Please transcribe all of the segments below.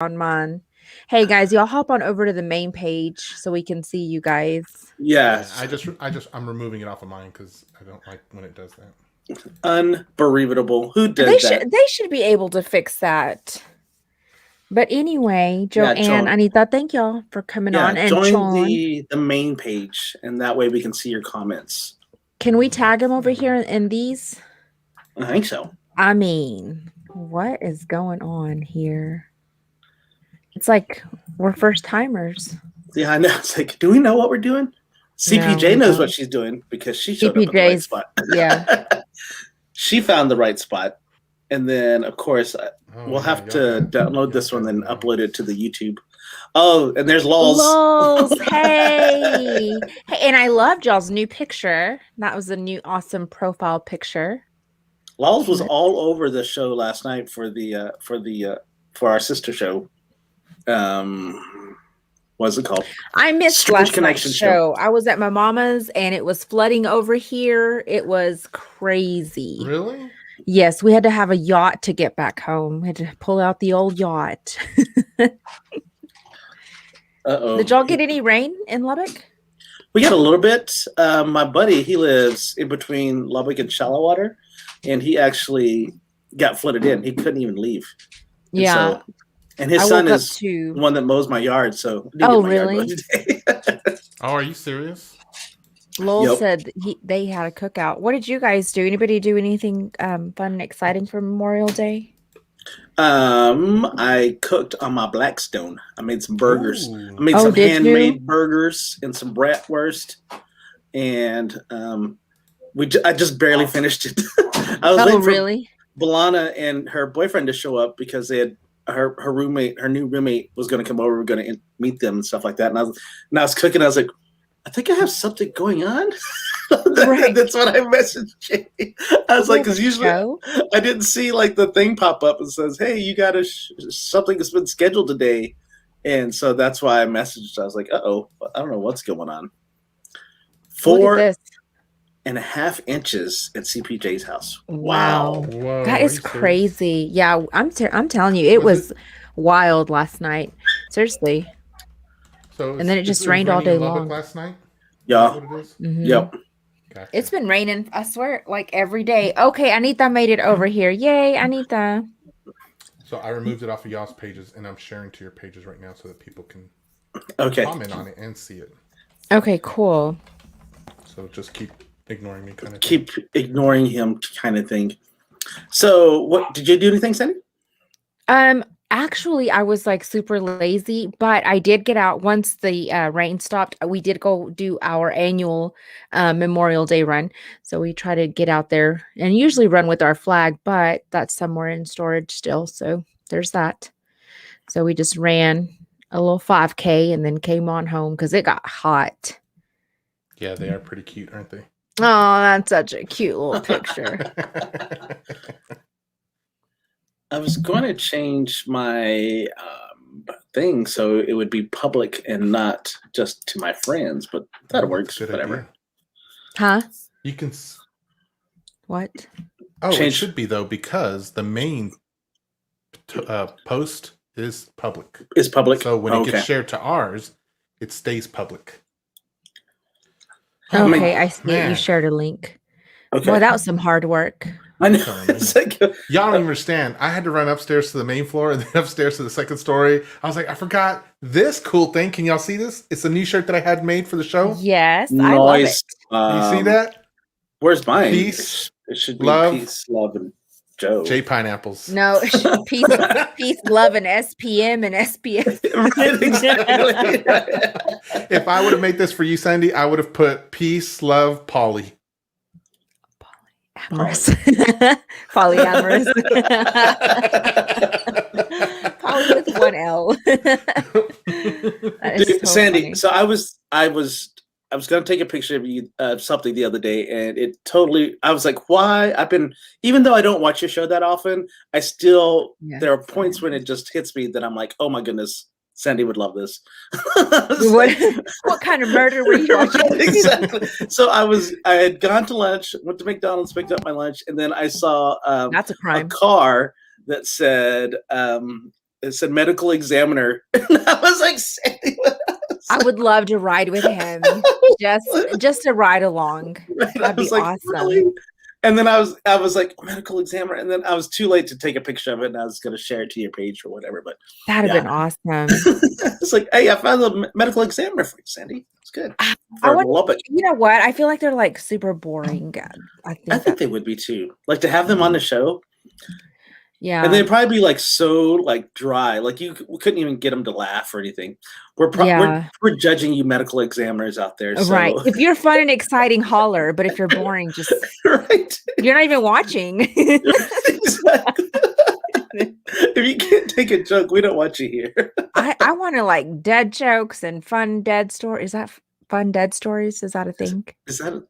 on mine. Hey guys, y'all hop on over to the main page so we can see you guys. Yeah, Yes. I'm removing it off of mine because I don't like when it does that. Unbelievable. Who They did should that? they should be able to fix that. But anyway, Yeah, Joanne, Anita, thank y'all for coming on. And join Sean, the main page, and that way we can see your comments. can we tag him over here in these? I think so. I mean, what is going on here? It's like we're first timers. Yeah, I know. It's like, do we know what we're doing? CPJ No, knows no. what she's doing because she showed up in the right CPJ's, spot. yeah. She found the right spot. And then, of course, we'll have to download this one and upload it to the YouTube. Oh, and there's Lols. Lols, hey. Hey, and I loved y'all's new picture. That was a new awesome profile picture. Lols was all over the show last night for our sister show. What's it called? I missed last night's show. I was at my mama's and it was flooding over here. It was crazy. Really? Yes, we had to have a yacht to get back home. We had to pull out the old yacht. Uh-oh. Did y'all get any rain in Lubbock? We got a little bit. My buddy, he lives in between Lubbock and Shallow Water, and he actually got flooded in. He couldn't even leave. Yeah. And his son is the one that mows my yard. So really? Oh, are you serious? Lowell said they had a cookout. What did you guys do? Anybody do anything fun and exciting for Memorial Day? I cooked on my Blackstone. I made some burgers. Ooh. I made some handmade burgers and some bratwurst, and I just barely finished it. I was waiting for Balana and her boyfriend to show up because they had her new roommate was going to come over. We were going to meet them and stuff like that. And I was cooking. I was like, I think I have something going on. That's what I messaged Jamie. I was like, because usually I didn't see like the thing pop up and says, "Hey, you got something that's been scheduled today," and so that's why I messaged. I was like, "Uh-oh, I don't know what's going on." 4.5 inches at CPJ's house. Wow. Whoa, that is crazy. Yeah, I'm telling you, it was wild last night. Seriously. So and then it just rained all day long. Last night? Yeah. Mm-hmm. Yep. Gotcha. It's been raining, I swear, like every day. Okay, Anita made it over here. Yay, Anita. So I removed it off of y'all's pages, and I'm sharing to your pages right now so that people can comment on it and see it. Okay, cool. So just keep ignoring me, kind of keep ignoring him, kind of thing. So, what did you do anything, Sandy? Actually, I was like super lazy, but I did get out once the rain stopped. We did go do our annual Memorial Day run. So we try to get out there and usually run with our flag, but that's somewhere in storage still. So there's that. So we just ran a little 5K and then came on home because it got hot. Yeah, they are pretty cute, aren't they? Oh, that's such a cute little picture. I was going to change my thing so it would be public and not just to my friends, but that works. Whatever. Idea. Huh? You can. What? Oh, it should be though because the main post is public. Is public. So when it gets shared to ours, it stays public. Okay, I see it. You shared a link. Okay. Boy, that was some hard work. I know. Y'all don't understand. I had to run upstairs to the main floor and then upstairs to the second story. I was like, I forgot this cool thing. Can y'all see this? It's a new shirt that I had made for the show. Yes, I love it. You see that? Where's mine? Peace, it should be love, peace, love, and Joe. J Pineapples. No, peace, love, and SPM and SPF. Exactly. If I would have made this for you, Sandy, I would have put peace, love, Polly. Polyamorous. Poly with one L. Dude, so Sandy, funny. So I was going to take a picture of you something the other day, and I was like, why? Even though I don't watch your show that often, I still, there are points when it just hits me that I'm like, oh my goodness, Sandy would love this. What kind of murder were you watching? Exactly. So I had gone to lunch, went to McDonald's, picked up my lunch, and then I saw that's a crime. A car that said, it said medical examiner. And I was like, Sandy, I would love to ride with him. Just to ride along. That'd be like, awesome. Really? And then I was like, medical examiner, and then I was too late to take a picture of it, and I was going to share it to your page or whatever. But that'd have been awesome. It's like, hey, I found the medical examiner for you, Sandy. It's good. You know what? I feel like they're like super boring. I think they would be too. Like to have them on the show. Yeah, and they'd probably be like so like dry, like we couldn't even get them to laugh or anything. We're judging you medical examiners out there, so. Right? If you're fun and exciting, holler. But if you're boring, just right. You're not even watching. Exactly. If you can't take a joke, we don't want you here. I want to like dead jokes and fun dead stories. Is that fun dead stories? Is that a thing? Is that?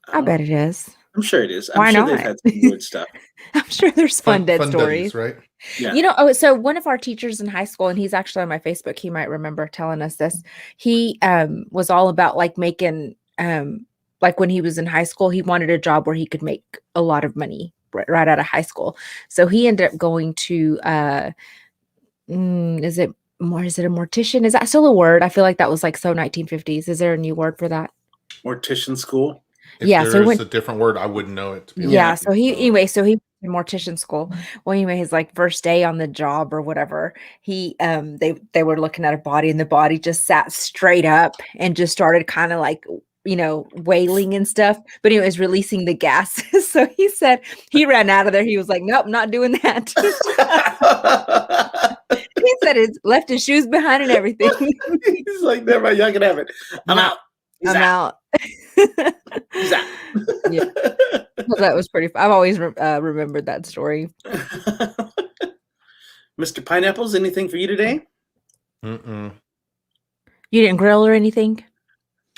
I bet it is. I'm sure it is. Why sure not? They've had some weird stuff. I'm sure there's fun dead stories, right? Yeah. You know, so one of our teachers in high school, and he's actually on my Facebook, he might remember telling us this. He was all about like making like when he was in high school, he wanted a job where he could make a lot of money right out of high school. So he ended up going to is it a mortician? Is that still a word? I feel like that was like so 1950s. Is there a new word for that? Mortician school. If there's a different word, I wouldn't know it. So he in mortician school. Well, anyway, his like first day on the job or whatever, he they were looking at a body, and the body just sat straight up and just started kind of like, you know, wailing and stuff, but it was releasing the gases. So he said he ran out of there. He was like, nope, not doing that. He said he left his shoes behind and everything. He's like, never mind, y'all can have it. I'm out. I'm out. He's out. Yeah. Well, that was pretty I've always remembered that story. Mr. Pineapples, anything for you today? Mm-mm. You didn't grill or anything?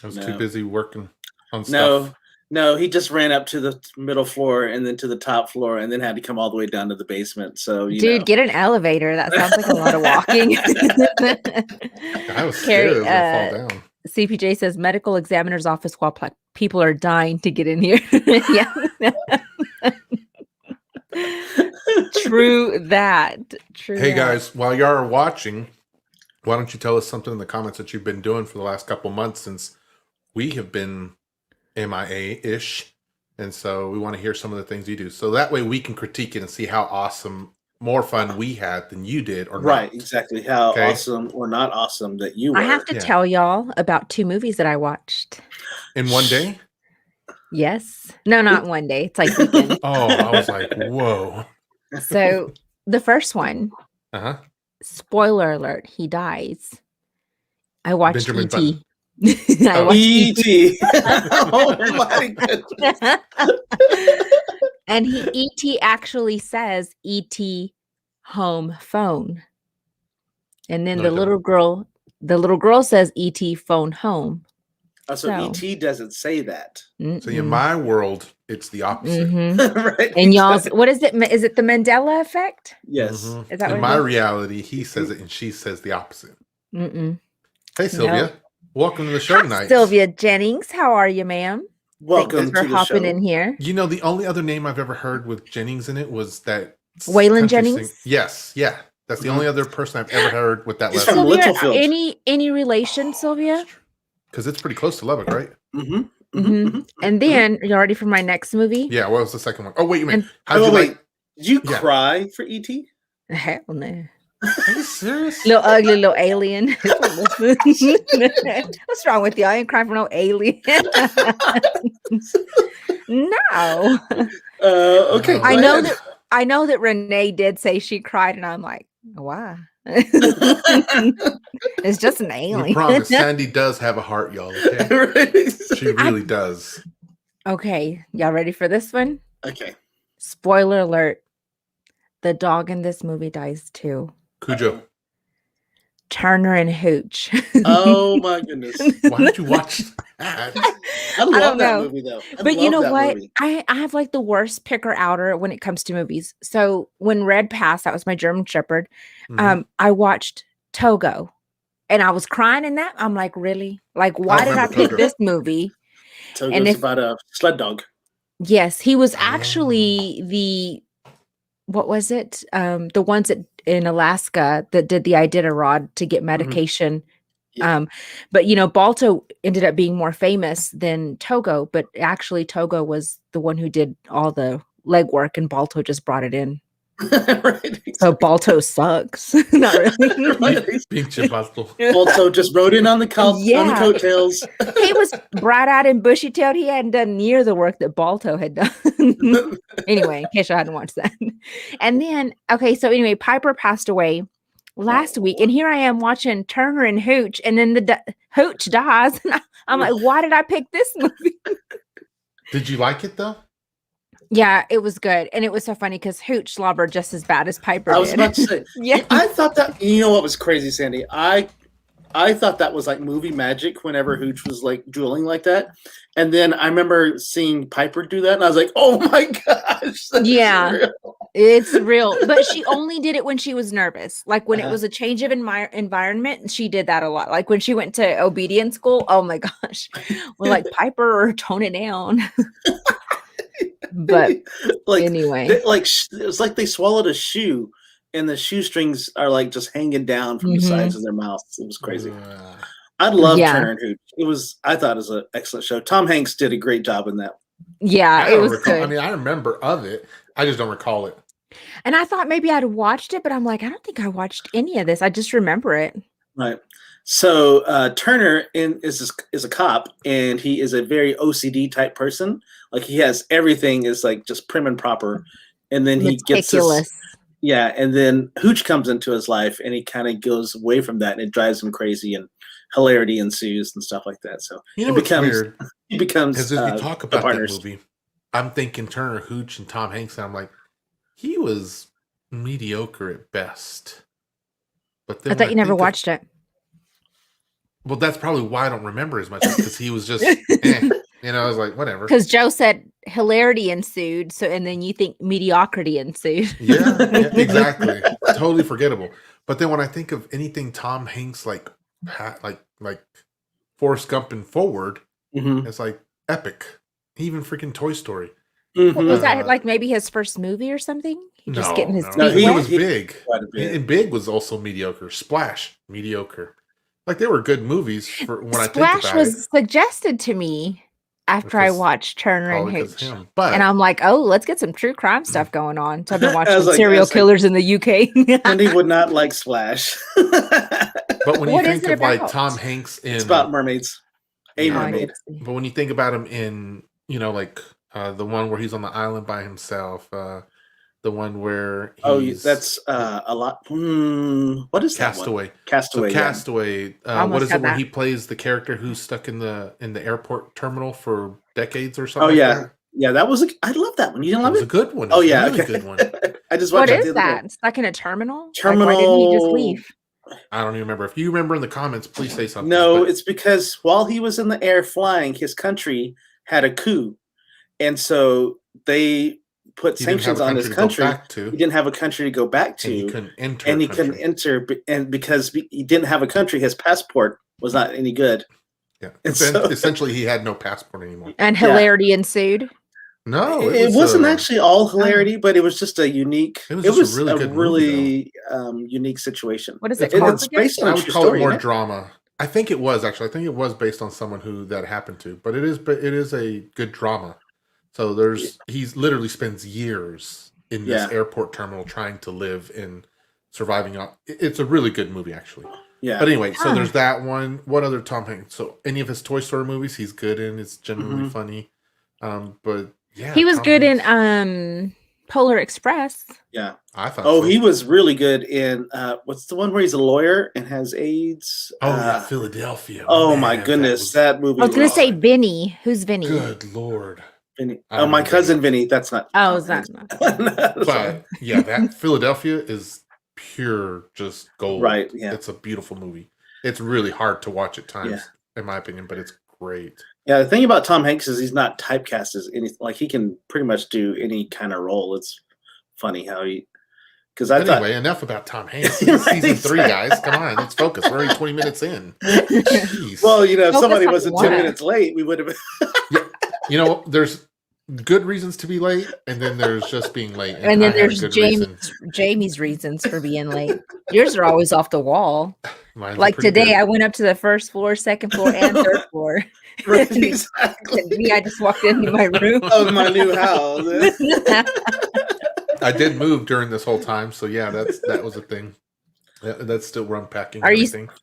I was too busy working on stuff. No, he just ran up to the middle floor and then to the top floor and then had to come all the way down to the basement. So, get an elevator. That sounds like a lot of walking. I was scared it was going to fall down. CPJ says medical examiner's office while people are dying to get in here. Yeah. True that. Hey guys, while y'all are watching, why don't you tell us something in the comments that you've been doing for the last couple months, since we have been MIA-ish, and so we want to hear some of the things you do. So that way we can critique it and see how awesome, more fun we had than you did, or not. Right, exactly. How awesome or not awesome that you were. I have to tell y'all about 2 movies that I watched. In one day? Yes. No, not one day. It's like weekend. Oh, I was like, whoa. So the first one, spoiler alert, he dies. I watched E.T. I watched E.T. Oh my goodness. And E.T. actually says E.T. home phone. And then the little girl says E.T. phone home. Oh, so E.T. doesn't say that. So in my world, it's the opposite. Right. And y'all's, what is it? Is it the Mandela effect? Yes. Is that in my reality, he says it and she says the opposite. Hey, Sylvia. No. Welcome to the show tonight. Sylvia Jennings. How are you, ma'am? Welcome for hopping in here. You know, the only other name I've ever heard with Jennings in it was that Waylon Jennings. Yes, yeah, that's the only other person I've ever heard with that. He's from Littlefield. Any relation, Sylvia? Because it's pretty close to Lubbock, right? And then you're ready for my next movie. Yeah, what was the second one? Oh wait, you mean? Did you cry for E.T.? Hell no. Are you serious? Little ugly, little alien. What's wrong with you? I ain't crying for no alien. No. Okay. I know that Renee did say she cried, and I'm like, why? It's just an alien. You promise, Sandy does have a heart, y'all. Okay? She really does. Okay, y'all ready for this one? Okay. Spoiler alert: the dog in this movie dies too. Cujo. Turner and Hooch. Oh my goodness! Why did you watch that? I love that movie though. But you know what? I have like the worst picker outer when it comes to movies. So when Red passed, that was my German Shepherd. I watched Togo, and I was crying in that. I'm like, really? Like, why did I pick this movie? Togo's about a sled dog. Yes, he was actually what was it? The ones in Alaska that did the Iditarod to get medication. Yeah. But Balto ended up being more famous than Togo, but actually Togo was the one who did all the legwork and Balto just brought it in. Right, exactly. So Balto sucks. Not really. Right. Pinche Balto. Balto just rode in on the coattails. He was bright-eyed and bushy-tailed. He hadn't done near the work that Balto had done. Anyway, in case I hadn't watched that. And then, so anyway, Piper passed away last week, and here I am watching Turner and Hooch, and then Hooch dies. And I'm like, why did I pick this movie? Did you like it though? Yeah, it was good, and it was so funny because Hooch slobbered just as bad as Piper did. I was about to say, yeah. I thought that. You know what was crazy, Sandy? I thought that was like movie magic whenever Hooch was like drooling like that, and then I remember seeing Piper do that, and I was like, oh my gosh, it's real. But she only did it when she was nervous, like when it was a change of environment. She did that a lot, like when she went to obedience school. Oh my gosh, well, like Piper, tone it down. But like anyway, it's like they swallowed a shoe, and the shoestrings are like just hanging down from the sides of their mouths. It was crazy. I love Turner and Hooch. I thought it was an excellent show. Tom Hanks did a great job in that. Yeah, it was good. I mean, I remember of it. I just don't recall it. And I thought maybe I'd watched it, but I'm like, I don't think I watched any of this. I just remember it. Right. So Turner is a cop, and he is a very OCD type person. Like he has everything is like just prim and proper, and then he gets this, and then Hooch comes into his life, and he kind of goes away from that, and it drives him crazy, and hilarity ensues and stuff like that. So it becomes weird. He becomes because if you talk about that movie, I'm thinking Turner, Hooch, and Tom Hanks, and I'm like, he was mediocre at best. But then I thought you never watched it. Well, that's probably why I don't remember as much, because he was just, I was like, whatever. Because Joe said hilarity ensued, and then you think mediocrity ensued. Yeah, exactly. Totally forgettable. But then when I think of anything Tom Hanks like Forrest Gump and Forward, it's like epic. Even freaking Toy Story. Was that like maybe his first movie or something? Just getting his feet he wet? was big. And Big was also mediocre. Splash, mediocre. Like they were good movies for when I think about it. Splash was suggested to me after I watched Turner and Hooch. And I'm like, oh, let's get some true crime stuff going on. So I've been watching serial killers in the UK. Andy would not like Splash. But when you think of like Tom Hanks in... It's about mermaids. A mermaid. But when you think about him in, the one where he's on the island by himself, the one where he's... that's a lot. What is Castaway? That Castaway. So Castaway. What is it when he plays the character who's stuck in the airport terminal for decades or something? Oh yeah, yeah. That was. I love that one. You didn't love it? It was a good one. Oh yeah, really good one. I just watched. What is that? Stuck in a terminal? Terminal. Like, why didn't he just leave? I don't even remember. If you remember in the comments, please say something. No, it's because while he was in the air flying, his country had a coup, and so they put sanctions on his country. He didn't have a country to go back to, and he couldn't enter, and because he didn't have a country, his passport was not any good. Yeah, essentially, he had no passport anymore. And hilarity ensued. No, it wasn't actually all hilarity, but it was just a unique. It was a really unique situation. What is it called? It's based on I would call it more drama. I think it was actually. I think it was based on someone who that happened to, but it is a good drama. So he's literally spends years in this airport terminal trying to live and surviving. It's a really good movie, actually. Yeah. But anyway, so there's that one. What other Tom Hanks? So any of his Toy Story movies, he's good in. It's genuinely funny. But yeah, he was good in Polar Express. Yeah, I thought. Oh, he was really good in what's the one where he's a lawyer and has AIDS? Philadelphia. Oh my goodness, that movie. I was going to say Vinny. Who's Vinny? Good Lord. Vinny. Oh, my cousin Vinny. That's not. Oh, is that not? But yeah, that Philadelphia is pure just gold. Right. Yeah. It's a beautiful movie. It's really hard to watch at times, in my opinion, but it's great. Yeah, the thing about Tom Hanks is he's not typecast as anything. Like he can pretty much do any kind of role. It's funny how he. Because anyway, enough about Tom Hanks. Season 3, guys. Come on, let's focus. We're already 20 minutes in. Jeez. Well, if somebody wasn't 10 minutes late, we would have. Yeah. There's good reasons to be late, and then there's just being late. And then there's Jamie's reasons for being late. Yours are always off the wall. Mine's like today, good. I went up to the first floor, second floor, and third floor. Right, exactly. Me, I just walked into my room of my new house. I did move during this whole time, so yeah, that was a thing. That's still we're unpacking. I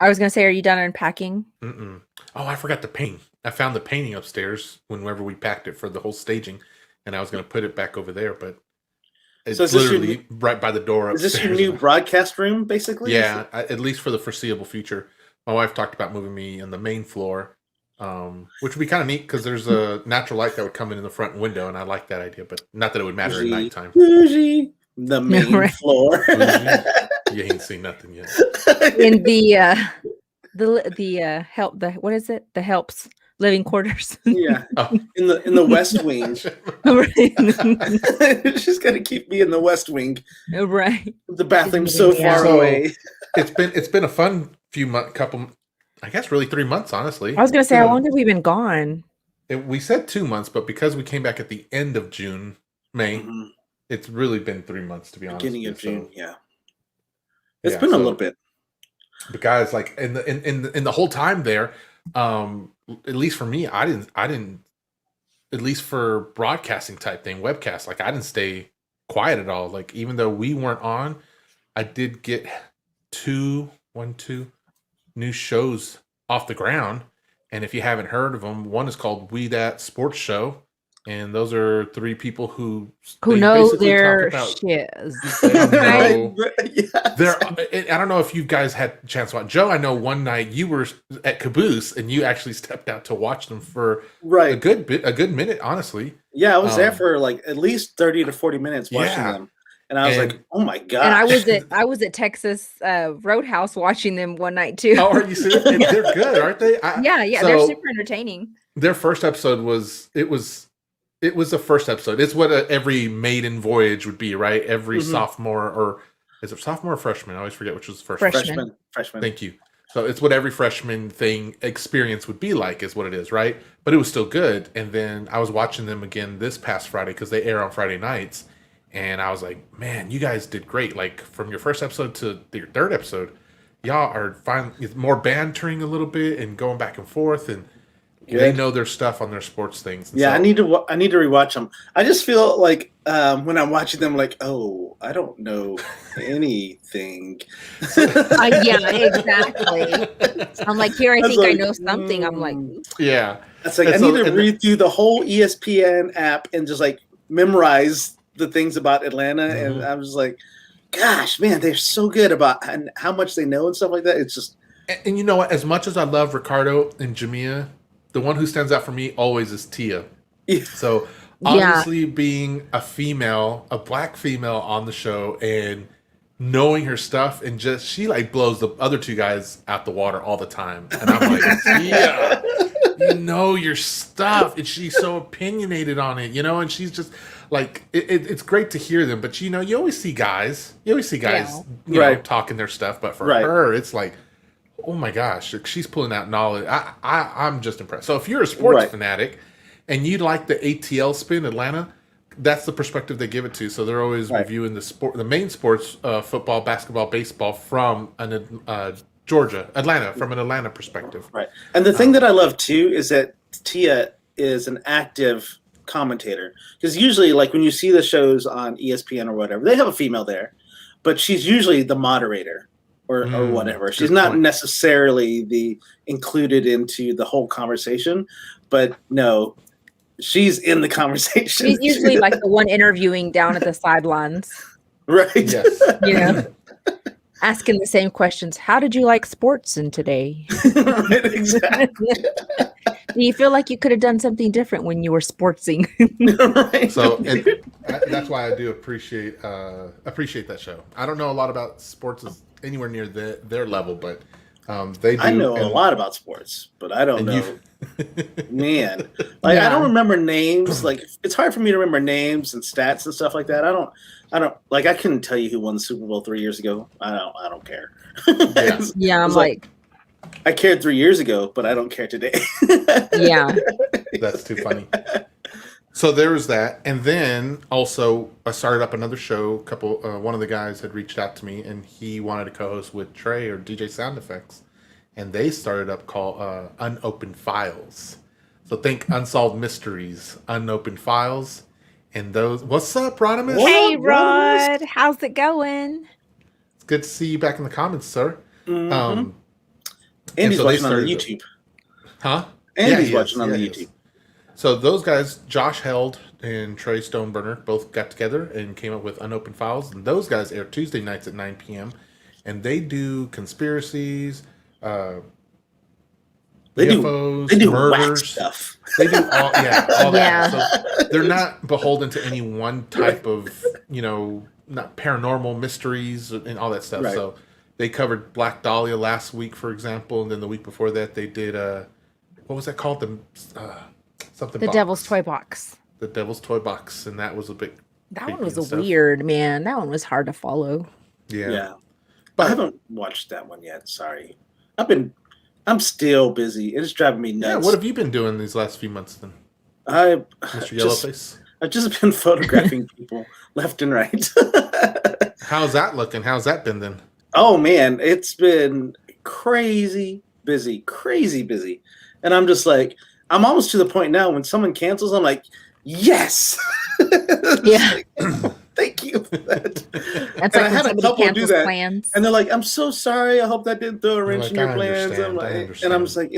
was gonna say, are you done unpacking? Mm-mm. Oh, I forgot the paint. I found the painting upstairs whenever we packed it for the whole staging, and I was gonna put it back over there, but it's literally right by the door upstairs. Is this your new broadcast room, basically? Yeah, at least for the foreseeable future. My wife talked about moving me on the main floor, which would be kind of neat because there's a natural light that would come in the front window, and I like that idea, but not that it would matter at nighttime. The main floor. You ain't seen nothing yet. In the help, what is it? The helps living quarters. Yeah. Oh. In the West Wing. She's got to keep me in the West Wing. Right. The bathroom's so far away. It's been a fun couple, I guess really 3 months, honestly. I was gonna say, how long have we been gone? We said 2 months, but because we came back at the end of May, it's really been 3 months, to be honest. Beginning of June, yeah. It's been a little bit. But guys, like in the whole time there, at least for me, I didn't at least for broadcasting type thing, webcast, like I didn't stay quiet at all. Like even though we weren't on, I did get two new shows off the ground. And if you haven't heard of them, one is called We That Sports Show. And those are three people who know their shiz. I don't know if you guys had a chance to watch. Joe, I know one night you were at Caboose and you actually stepped out to watch them for a good minute, honestly. Yeah, I was there for like at least 30 to 40 minutes watching them. And I was like, oh my God. And I was at Texas Roadhouse watching them one night too. Oh, are you serious? And they're good, aren't they? Yeah, they're super entertaining. Their first episode was the first episode. It's what every maiden voyage would be, right? Every sophomore, or is it sophomore or freshman? I always forget which was the first. Freshman. Thank you. So it's what every freshman experience would be like, is what it is, right? But it was still good. And then I was watching them again this past Friday because they air on Friday nights. And I was like, man, you guys did great. Like from your first episode to your third episode, y'all are finally more bantering a little bit and going back and forth, and they know their stuff on their sports things. Yeah, so, I need to rewatch them. I just feel like when I'm watching them, like, oh, I don't know anything. Yeah, exactly. I'm like, here, I think I know something. I'm like, yeah. It's like I need to read through the whole ESPN app and just like memorize the things about Atlanta, and I was like, gosh, man, they're so good about how much they know and stuff like that. It's just, and you know what? As much as I love Ricardo and Jamia, the one who stands out for me always is Tia. Yeah. So obviously, being a black female on the show and knowing her stuff, and just she like blows the other two guys out the water all the time, and I'm like, Tia, you know your stuff, and she's so opinionated on it, and she's just. Like it's great to hear them, but you always see guys, talking their stuff. But for her, it's like, oh my gosh, she's pulling out knowledge. I'm just impressed. So if you're a sports fanatic and you like the ATL spin, Atlanta, that's the perspective they give it to. So they're always reviewing the main sports, football, basketball, baseball from an Atlanta, from an Atlanta perspective. Right. And the thing that I love too is that Tia is an active commentator, because usually like when you see the shows on ESPN or whatever, they have a female there, but she's usually the moderator or whatever. She's not necessarily the included into the whole conversation, but no, she's in the conversation. She's usually like the one interviewing down at the sidelines, right? Yes. Asking the same questions. How did you like sports in today? Right, exactly. Do you feel like you could have done something different when you were sportsing? Right. So that's why I do appreciate that show. I don't know a lot about sports anywhere near their level, but they do. I know a lot about sports, but I don't know. Man, like I don't remember names. Like it's hard for me to remember names and stats and stuff like that. I don't like. I couldn't tell you who won the Super Bowl 3 years ago. I don't care. Yeah, I'm like I cared 3 years ago, but I don't care today. Yeah, that's too funny. So there was that, and then also I started up another show. One of the guys had reached out to me, and he wanted to co-host with Trey or DJ Sound Effects, and they started up called Unopened Files. So think Unsolved Mysteries, Unopened Files, and those. What's up, Rodimus? Hey, Rod, how's it going? It's good to see you back in the comments, sir. Mm-hmm. Andy's watching on the YouTube. Huh? Andy's watching on the YouTube. So those guys, Josh Held and Trey Stoneburner, both got together and came up with Unopened Files. And those guys air Tuesday nights at 9 p.m. And they do conspiracies, UFOs, they do murders. Whack stuff. They do all that. So they're not beholden to any one type of, not paranormal mysteries and all that stuff. Right. So they covered Black Dahlia last week, for example. And then the week before that, they did, what was that called? The Devil's Toy Box. The Devil's Toy Box, and that was a big. That one was weird, man. That one was hard to follow. Yeah. But I haven't watched that one yet. Sorry, I'm still busy. It's driving me nuts. Yeah, what have you been doing these last few months then? Mr. Yellowface? I've just been photographing people left and right. How's that looking? How's that been then? Oh man, it's been crazy busy. And I'm just like, I'm almost to the point now when someone cancels, I'm like, yes. Yeah. Like, thank you for that. That's and like I had a couple do that. Plans. And they're like, I'm so sorry. I hope that didn't throw a wrench in your plans. And I'm just like,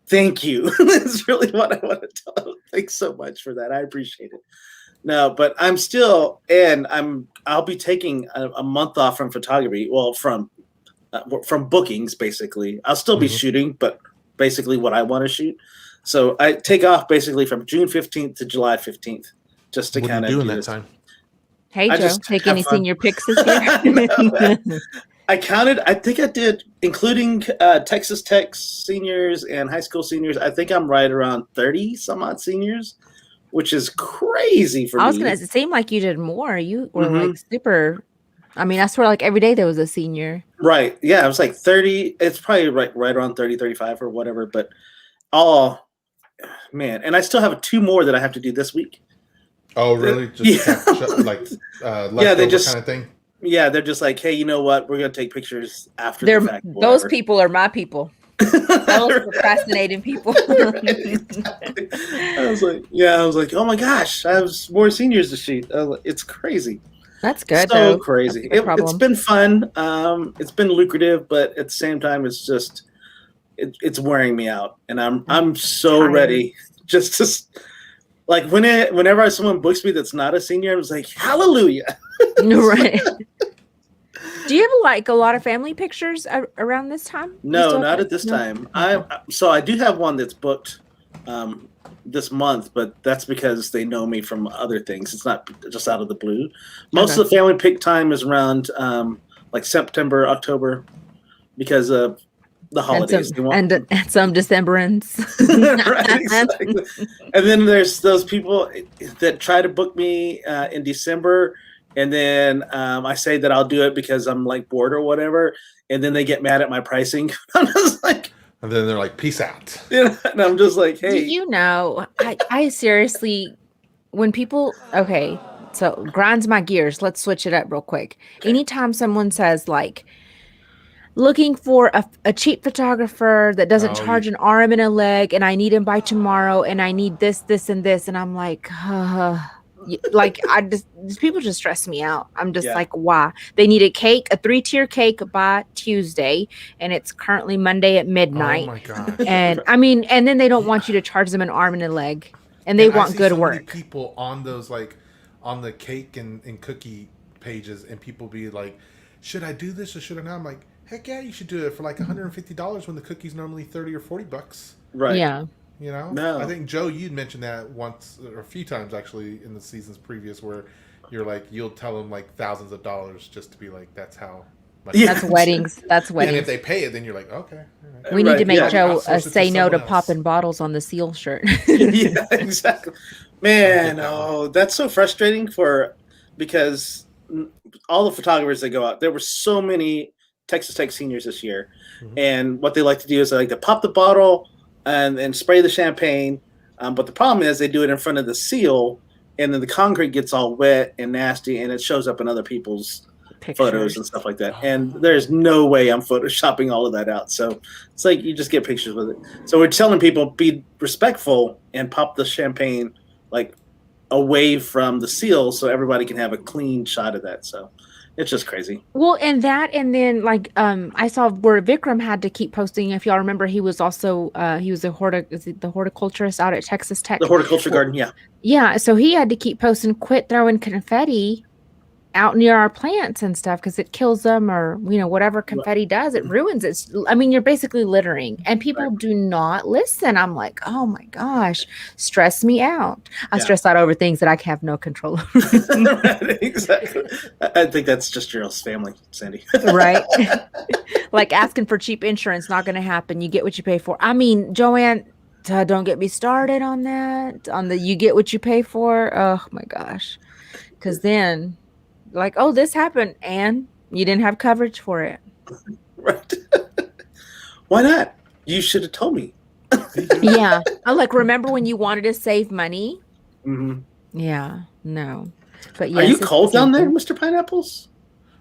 thank you. That's really what I want to tell them. Thanks so much for that. I appreciate it. No, but I'm still, and I'll be taking a month off from photography. Well, from bookings, basically. I'll still be shooting, but basically what I want to shoot. So I take off basically from June 15th to July 15th, just to kind of do that time. Hey, Joe, take any senior pics this year? I counted. I think I did, including Texas Tech seniors and high school seniors. I think I'm right around 30 some odd seniors, which is crazy for me. I was gonna. It seemed like you did more. You were like super. I mean, I swear, like every day there was a senior. Right. Yeah, it was like 30. It's probably right around 30, 35 or whatever. But man, and I still have 2 more that I have to do this week. Oh, really? They just kind of thing. Yeah, they're just like, hey, you know what? We're gonna take pictures after the fact. Those people are my people. Those procrastinating people. Exactly. I was like, oh my gosh, I have more seniors to shoot. It's crazy. That's good. So crazy. It's been fun. It's been lucrative, but at the same time, it's just it's wearing me out, and I'm so ready just to like whenever someone books me that's not a senior, I was like, hallelujah. Right. Do you have like a lot of family pictures around this time? No, not at this time. I do have one that's booked this month, but that's because they know me from other things. It's not just out of the blue. Most of the family pick time is around like September, October, because of the holidays. And some Decemberans. Right, exactly. And then there's those people that try to book me in December, and then I say that I'll do it because I'm like bored or whatever, and then they get mad at my pricing. I'm just like, and then they're like, peace out. And I'm just like, hey. I seriously, when people, so grinds my gears. Let's switch it up real quick. Okay. Anytime someone says like, looking for a cheap photographer that doesn't charge an arm and a leg, and I need him by tomorrow, and I need this, and this, and I'm like, like these people just stress me out. I'm just like, why? They need a 3-tier cake by Tuesday, and it's currently Monday at midnight. Oh my gosh. And I mean, and then they don't want you to charge them an arm and a leg, and they want good work. Many people on those, like on the cake and cookie pages, and people be like, should I do this or should I not? I'm like, heck yeah, you should do it for like $150 when the cookie's normally $30 or $40. Right. Yeah. You know? No. I think, Joe, you'd mentioned that once or a few times actually in the seasons previous where you're like, you'll tell them like thousands of dollars just to be like, that's how much. Yeah. That's weddings. And if they pay it, then you're like, okay. Right. We need to make Joe say no to popping bottles on the seal shirt. Yeah, exactly. Man, that's so frustrating because all the photographers that go out, there were so many Texas Tech seniors this year. Mm-hmm. And what they like to do is they like to pop the bottle and spray the champagne. But the problem is they do it in front of the seal, and then the concrete gets all wet and nasty, and it shows up in other people's photos and stuff like that. And there's no way I'm photoshopping all of that out. So it's like you just get pictures with it. So we're telling people, be respectful and pop the champagne like away from the seal so everybody can have a clean shot of that. So it's just crazy. Well, and then like I saw where Vikram had to keep posting. If y'all remember, he was also he was the horticulturist out at Texas Tech. The horticulture garden, yeah. Yeah, so he had to keep posting, quit throwing confetti out near our plants and stuff because it kills them, or whatever confetti does, it ruins it. I mean, you're basically littering, and people do not listen. I'm like, oh my gosh, stress me out. I stress out over things that I have no control over. Right, exactly. I think that's just Gerald's family, Sandy. Right? Like asking for cheap insurance, not going to happen. You get what you pay for. I mean, Joanne, don't get me started on that. On the you get what you pay for. Oh my gosh, because then. Like, oh, this happened, and you didn't have coverage for it. Right. Why not? You should have told me. Yeah. I like, remember when you wanted to save money? Mm-hmm. Yeah. No. But yes, are you cold down there, Mr. Pineapples?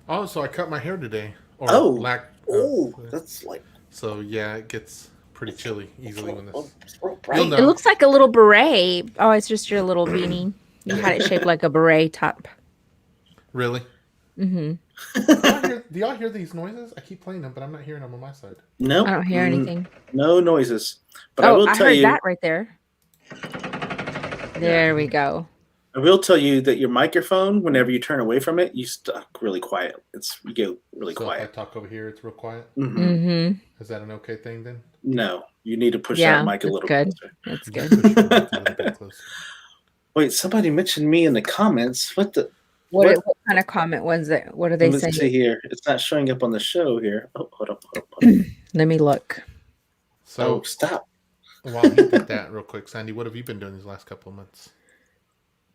Oh, so I cut my hair today. That's like. So yeah, it gets pretty chilly easily when this. It looks like a little beret. Oh, it's just your little beanie. You had it shaped like a beret top. Really? Mm-hmm. Do y'all hear these noises? I keep playing them, but I'm not hearing them on my side. No, I don't hear anything. No noises. But I heard that right there. There we go. I will tell you that your microphone, whenever you turn away from it, you stuck really quiet. You get really quiet. If I talk over here, it's real quiet. Mm-hmm. Mm-hmm. Is that an okay thing then? No, you need to push that mic a little good. closer. That's good. Wait, somebody mentioned me in the comments. What What kind of comment was it? What are they saying? Let's see here. It's not showing up on the show here. Oh, hold up. Let me look. So stop. While you did that real quick, Sandy, what have you been doing these last couple of months?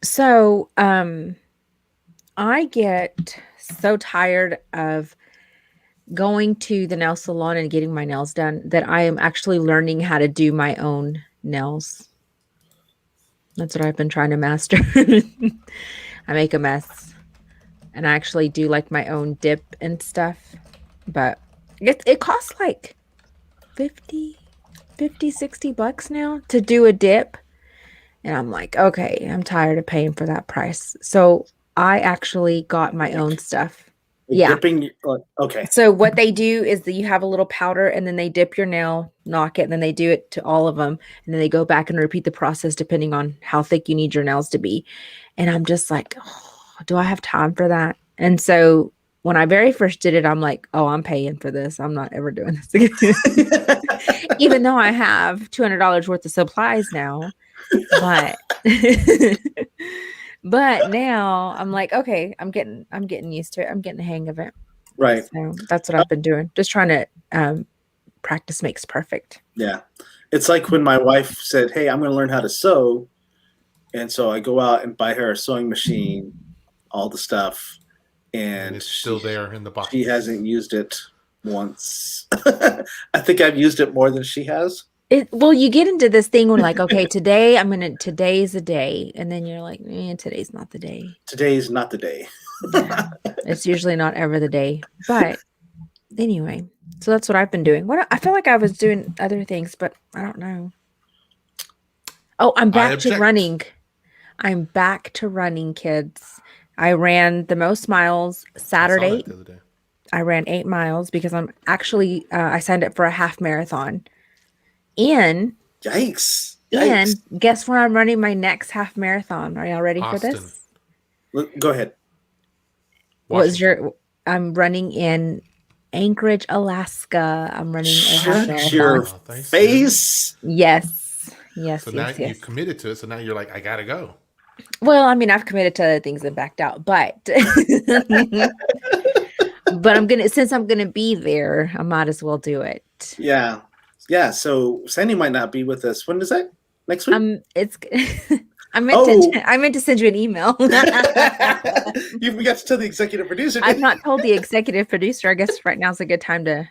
So, I get so tired of going to the nail salon and getting my nails done that I am actually learning how to do my own nails. That's what I've been trying to master. I make a mess, and I actually do like my own dip and stuff, but it costs like $50, $60 now to do a dip. And I'm like, okay, I'm tired of paying for that price. So I actually got my own stuff. Dipping, okay. So what they do is that you have a little powder, and then they dip your nail, knock it, and then they do it to all of them. And then they go back and repeat the process depending on how thick you need your nails to be. And I'm just like, oh, do I have time for that? And so when I very first did it, I'm like, oh, I'm paying for this. I'm not ever doing this again. Even though I have $200 worth of supplies now. But but now I'm like, okay, I'm getting used to it. I'm getting the hang of it. Right. So that's what I've been doing. Just trying to practice makes perfect. Yeah. It's like when my wife said, hey, I'm going to learn how to sew. And so I go out and buy her a sewing machine, all the stuff. And it's still there in the box. She hasn't used it once. I think I've used it more than she has. Well, you get into this thing when like, okay, today's the day. And then you're like, today's not the day. Today's not the day. Yeah, it's usually not ever the day. But anyway, so that's what I've been doing. I feel like I was doing other things, but I don't know. Oh, I'm back to running. I'm back to running, kids. I ran the most miles Saturday. I ran 8 miles because I'm actually, I signed up for a half marathon. And yikes. And guess where I'm running my next half marathon? Are y'all ready for this? Go ahead. I'm running in Anchorage, Alaska. I'm running a half marathon. Your face? Yes. So now you've committed to it. So now you're like, I gotta go. Well, I mean, I've committed to other things and backed out, but but since I'm gonna be there, I might as well do it. Yeah. Yeah, so Sandy might not be with us. When is that? Next week? I meant to send you an email. You got to tell the executive producer. I've not told the executive producer. I guess right now is a good time to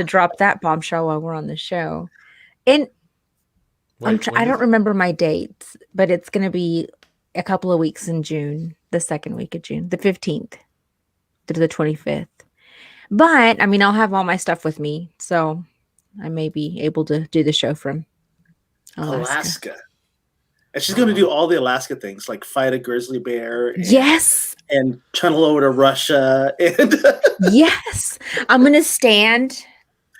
drop that bombshell while we're on the show. And I don't remember my dates, but it's going to be a couple of weeks in June, the second week of June, the 15th through the 25th. But I mean, I'll have all my stuff with me, so I may be able to do the show from Alaska. And she's going to do all the Alaska things, like fight a grizzly bear. And tunnel over to Russia. And yes. I'm going to stand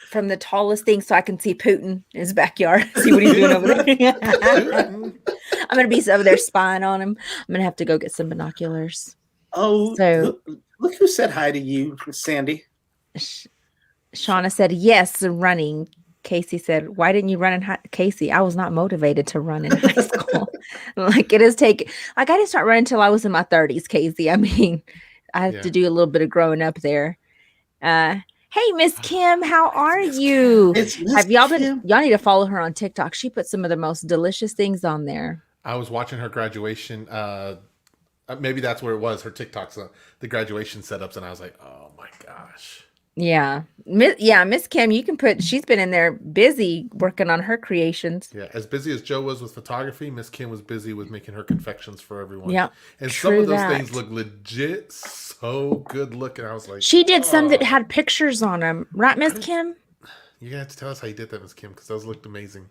from the tallest thing so I can see Putin in his backyard. See what he's doing over there. I'm going to be over there spying on him. I'm going to have to go get some binoculars. Oh, so look who said hi to you, Sandy. Shauna said, yes, running. Casey said, why didn't you run in Casey, I was not motivated to run in high school. Like it has taken, like I didn't start running until I was in my 30s, Casey. I mean, I have to do a little bit of growing up there. Hey, Miss Kim, how are you? Have y'all been? Y'all need to follow her on TikTok. She put some of the most delicious things on there. I was watching her graduation. Maybe that's where it was. Her TikToks, the graduation setups, and I was like, oh my gosh. Yeah. Miss Kim, you can put, she's been in there busy working on her creations. Yeah, as busy as Joe was with photography, Miss Kim was busy with making her confections for everyone. Yeah. And some of those things look legit so good looking. I was like, she did some that had pictures on them. Right, Miss Kim? You're going to have to tell us how you did that, Miss Kim, because those looked amazing.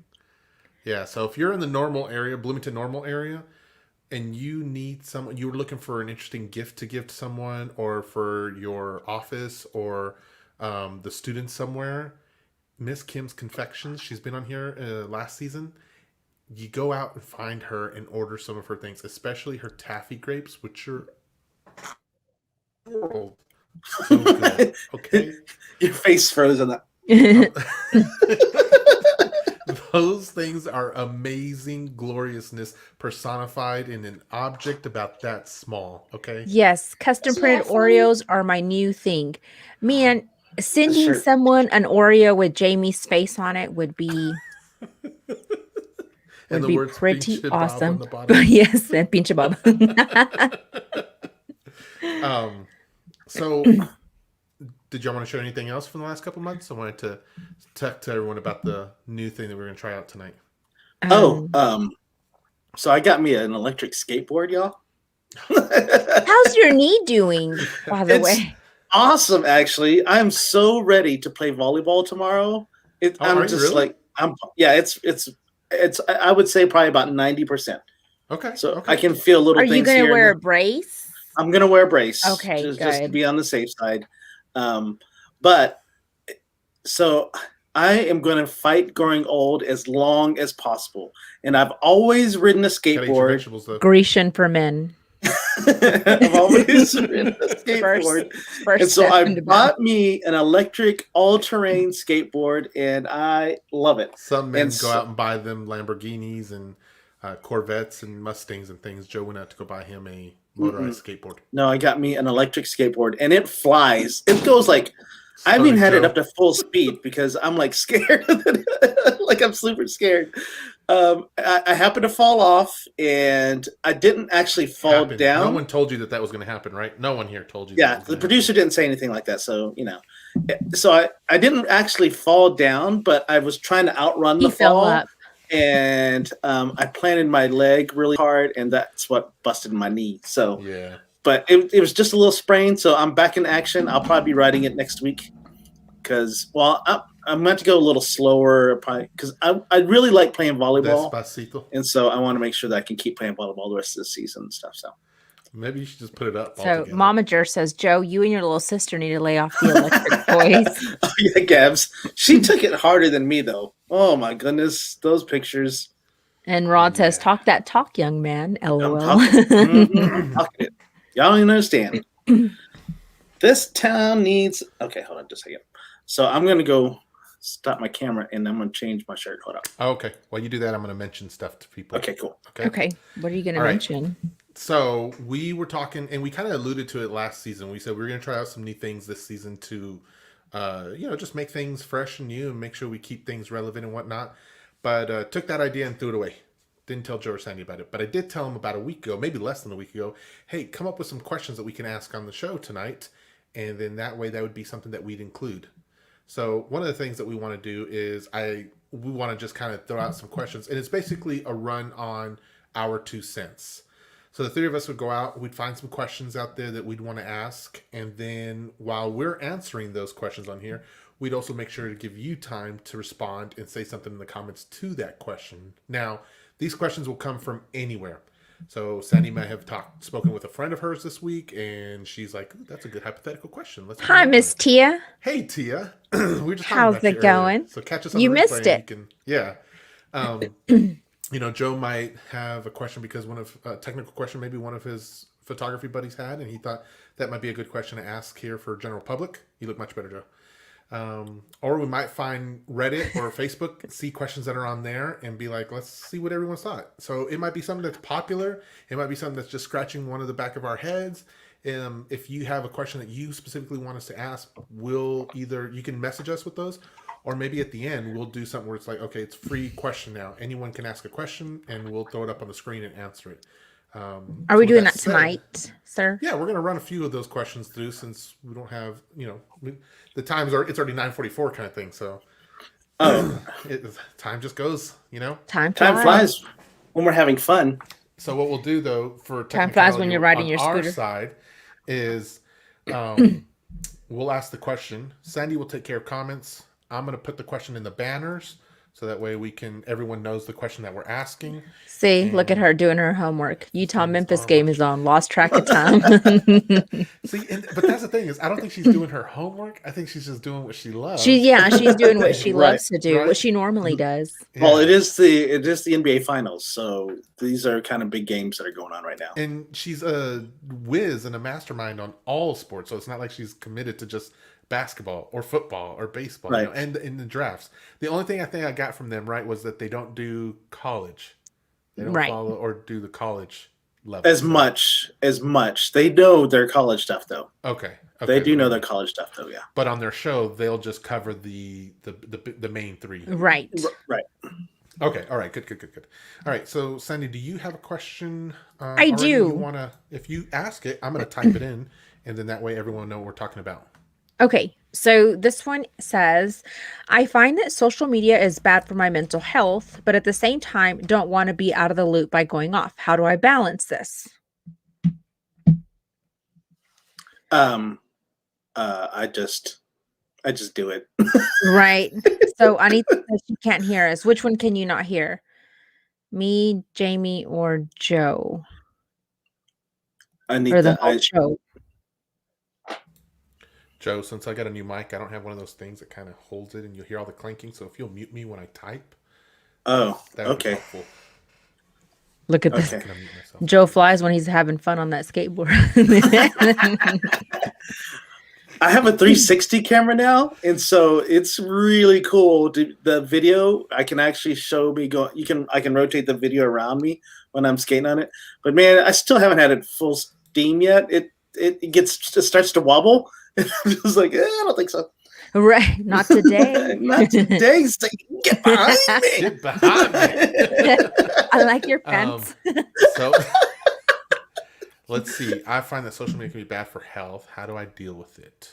Yeah, so if you're in the Normal area, Bloomington Normal area, and you need someone, you're looking for an interesting gift to give to someone, or for your office, or the students somewhere, Miss Kim's Confections, she's been on here last season. You go out and find her and order some of her things, especially her taffy grapes, which are so good. Okay, your face froze on that. Those things are amazing gloriousness personified in an object about that small. Okay. Yes, custom printed Oreos are my new thing. Man, sending someone an Oreo with Jaime's face on it would be and the words pretty awesome. Yes, and pinche bob. So did y'all want to show anything else from the last couple months? I wanted to talk to everyone about the new thing that we're going to try out tonight. So I got me an electric skateboard, y'all. How's your knee doing, by the way? Awesome, actually. I'm so ready to play volleyball tomorrow. I'm just really? It's I would say probably about 90%. Okay. So I can feel little things. Are you going to wear a brace? I'm going to wear a brace. Okay, just to be on the safe side. So I am going to fight growing old as long as possible. And I've always ridden a skateboard. Grecian for men. I've always ridden a skateboard. First and so I bought me an electric all-terrain skateboard, and I love it. Some men go out and buy them Lamborghinis and Corvettes and Mustangs and things. Joe went out to go buy him a motorized skateboard. No, I got me an electric skateboard, and it flies. It goes like, I even had it up to full speed because I'm like scared. Like I'm super scared. I happened to fall off, and I didn't actually fall down. No one told you that was going to happen, right? No one here told you. Yeah, the producer didn't say anything like that, so you know. So I didn't actually fall down, but I was trying to outrun the fall. Up. And I planted my leg really hard, and that's what busted my knee. So yeah. But it was just a little sprain, so I'm back in action. I'll probably be riding it next week because, I'm going to go a little slower because I really like playing volleyball. Despacito. And so I want to make sure that I can keep playing volleyball the rest of the season and stuff. So maybe you should just put it up. So Mama Jer says, Joe, you and your little sister need to lay off the electric toys. Oh, yeah, Gabs. She took it harder than me, though. Oh, my goodness. Those pictures. And Rod says, talk that talk, young man. LOL. Talking it. Y'all don't even understand. This town needs... Okay, hold on just a second. So I'm going to go stop my camera, and I'm going to change my shirt. Hold up. Okay. While you do that, I'm going to mention stuff to people. Okay, cool. Okay. What are you going to mention? So we were talking, and we kind of alluded to it last season. We said we were going to try out some new things this season to, just make things fresh and new and make sure we keep things relevant and whatnot. But took that idea and threw it away. Didn't tell Joe or Sandy about it. But I did tell him about a week ago, maybe less than a week ago, hey, come up with some questions that we can ask on the show tonight. And then that way that would be something that we'd include. So one of the things that we want to do is we want to just kind of throw out some questions, and it's basically a run on our 2 cents. So the three of us would go out, we'd find some questions out there that we'd want to ask, and then while we're answering those questions on here, we'd also make sure to give you time to respond and say something in the comments to that question. Now, these questions will come from anywhere. So Sandy might have spoken with a friend of hers this week, and she's like, "That's a good hypothetical question." Hi, Miss Tia. Hey, Tia. We were just How's it going? Earlier. So catch us on you the missed replay. it. Yeah. Joe might have a question because a technical question maybe one of his photography buddies had, and he thought that might be a good question to ask here for general public. You look much better, Joe. Or we might find Reddit or Facebook, see questions that are on there and be like, let's see what everyone's thought. So it might be something that's popular. It might be something that's just scratching one of the back of our heads. If you have a question that you specifically want us to ask, you can message us with those, or maybe at the end, we'll do something where it's like, okay, it's free question now. Anyone can ask a question and we'll throw it up on the screen and answer it. Are we doing that tonight, sir? Yeah, we're going to run a few of those questions through since we don't have, the times it's already 9:44 kind of thing. So time just goes, Time flies when we're having fun. So what we'll do though for time flies when you're riding your scooter. Our side is we'll ask the question. Sandy will take care of comments. I'm going to put the question in the banners. So that way everyone knows the question that we're asking. See, look at her doing her homework. Utah-Memphis game is on. Lost track of time. See, but that's the thing is, I don't think she's doing her homework. I think she's just doing what she loves. She's doing what she loves to do, what she normally does. Yeah. Well, it is the NBA Finals, so these are kind of big games that are going on right now. And she's a whiz and a mastermind on all sports, so it's not like she's committed to just basketball or football or baseball, right. And in the drafts. The only thing I think I got from them, right, was that they don't do college. They don't follow or do the college level. As much. They know their college stuff, though. Okay. They do know their college stuff, though, yeah. But on their show, they'll just cover the main three. Right. Right. Okay. All right. Good. All right. So, Sandy, do you have a question? I do. If you ask it, I'm going to type it in, and then that way everyone will know what we're talking about. Okay, so this one says, I find that social media is bad for my mental health, but at the same time, don't want to be out of the loop by going off. How do I balance this? I just do it. Right. So Anita says she can't hear us. Which one can you not hear? Me, Jaime, or Joe? Anita, or the whole show. Joe, since I got a new mic, I don't have one of those things that kind of holds it and you'll hear all the clinking. So if you'll mute me when I type. Oh, okay. Look at this. Joe flies when he's having fun on that skateboard. I have a 360 camera now, and so it's really cool. The video, I can actually show me I can rotate the video around me when I'm skating on it. But man, I still haven't had it full steam yet. It starts to wobble. I'm just like, I don't think so. Right. Not today. Not today. So get behind me. Get behind me. I like your pants. So let's see. I find that social media can be bad for health. How do I deal with it?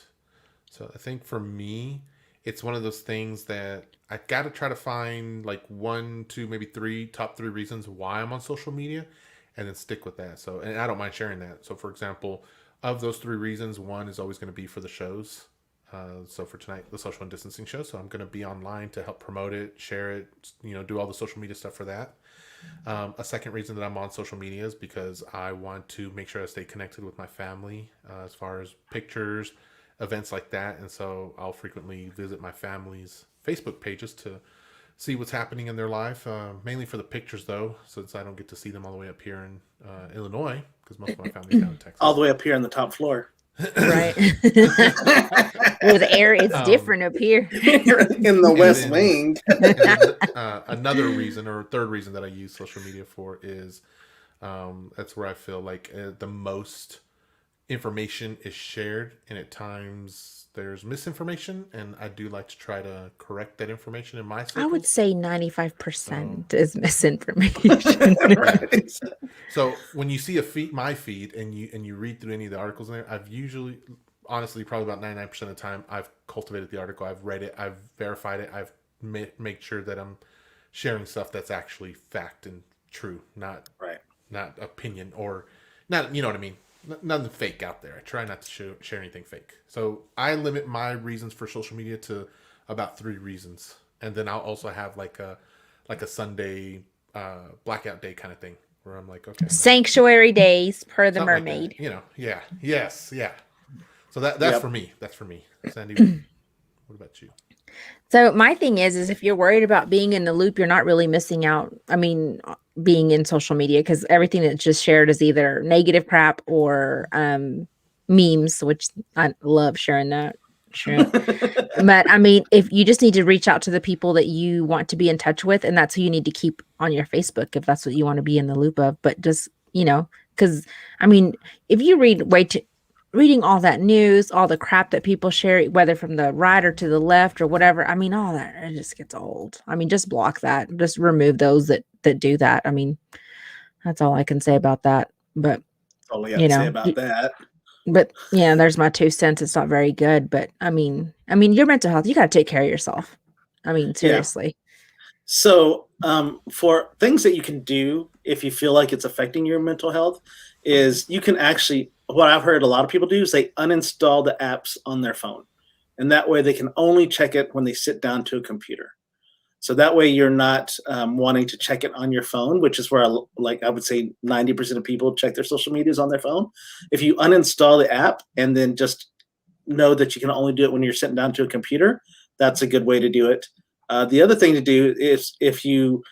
So I think for me, it's one of those things that I got to try to find like 1, 2, maybe 3 top 3 reasons why I'm on social media and then stick with that. So, and I don't mind sharing that. So for example, of those 3 reasons, one is always going to be for the shows. So for tonight, the social and distancing show. So I'm going to be online to help promote it, share it, do all the social media stuff for that. A second reason that I'm on social media is because I want to make sure I stay connected with my family as far as pictures, events like that. And so I'll frequently visit my family's Facebook pages to see what's happening in their life, mainly for the pictures though, since I don't get to see them all the way up here in Illinois, because most of my family's down in Texas. All the way up here on the top floor. Right. Well, the air is different up here. In the West Wing. Another reason, or third reason that I use social media for is that's where I feel like the most information is shared, and at times there's misinformation, and I do like to try to correct that information in my circles. I would say 95% is misinformation. So when you see my feed and you read through any of the articles in there, honestly, probably about 99% of the time, I've cultivated the article, I've read it, I've verified it, I've made sure that I'm sharing stuff that's actually fact and true, not Right. not opinion or not. You know what I mean? Nothing fake out there. I try not to share anything fake. So I limit my reasons for social media to about 3 reasons, and then I'll also have like a Sunday blackout day kind of thing where I'm like, okay, sanctuary days per the something like mermaid. that. You know, yeah, yes, yeah. So that's Yep. for me. That's for me. Sandy, what about you? So my thing is if you're worried about being in the loop, you're not really missing out. I mean, being in social media, because everything that's just shared is either negative crap or memes, which I love sharing that. Sure. But I mean, if you just need to reach out to the people that you want to be in touch with, and that's who you need to keep on your Facebook if that's what you want to be in the loop of. But just, because I mean, if you reading all that news, all the crap that people share, whether from the right or to the left or whatever, I mean, all that, it just gets old. I mean, just block that. Just remove those that do that. I mean, that's all I can say about that. But all we have to say about that. But yeah, there's my 2 cents. It's not very good, but I mean, your mental health, you got to take care of yourself. I mean, seriously. Yeah. So, for things that you can do if you feel like it's affecting your mental health, is you can actually, what I've heard a lot of people do is they uninstall the apps on their phone, and that way they can only check it when they sit down to a computer. So that way you're not wanting to check it on your phone, which is where I would say 90% of people check their social medias on their phone. If you uninstall the app and then just know that you can only do it when you're sitting down to a computer, that's a good way to do it. The other thing to do is if you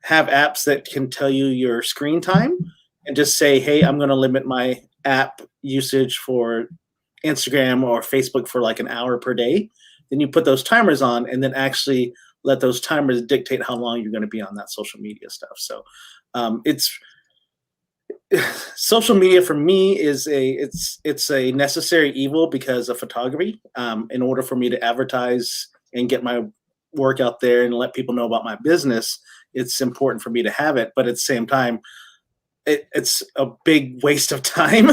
have apps that can tell you your screen time and just say, hey, I'm going to limit my app usage for Instagram or Facebook for like an hour per day, then you put those timers on and then actually let those timers dictate how long you're going to be on that social media stuff. So it's social media for me is it's a necessary evil because of photography. In order for me to advertise and get my work out there and let people know about my business, it's important for me to have it. But at the same time, it's a big waste of time.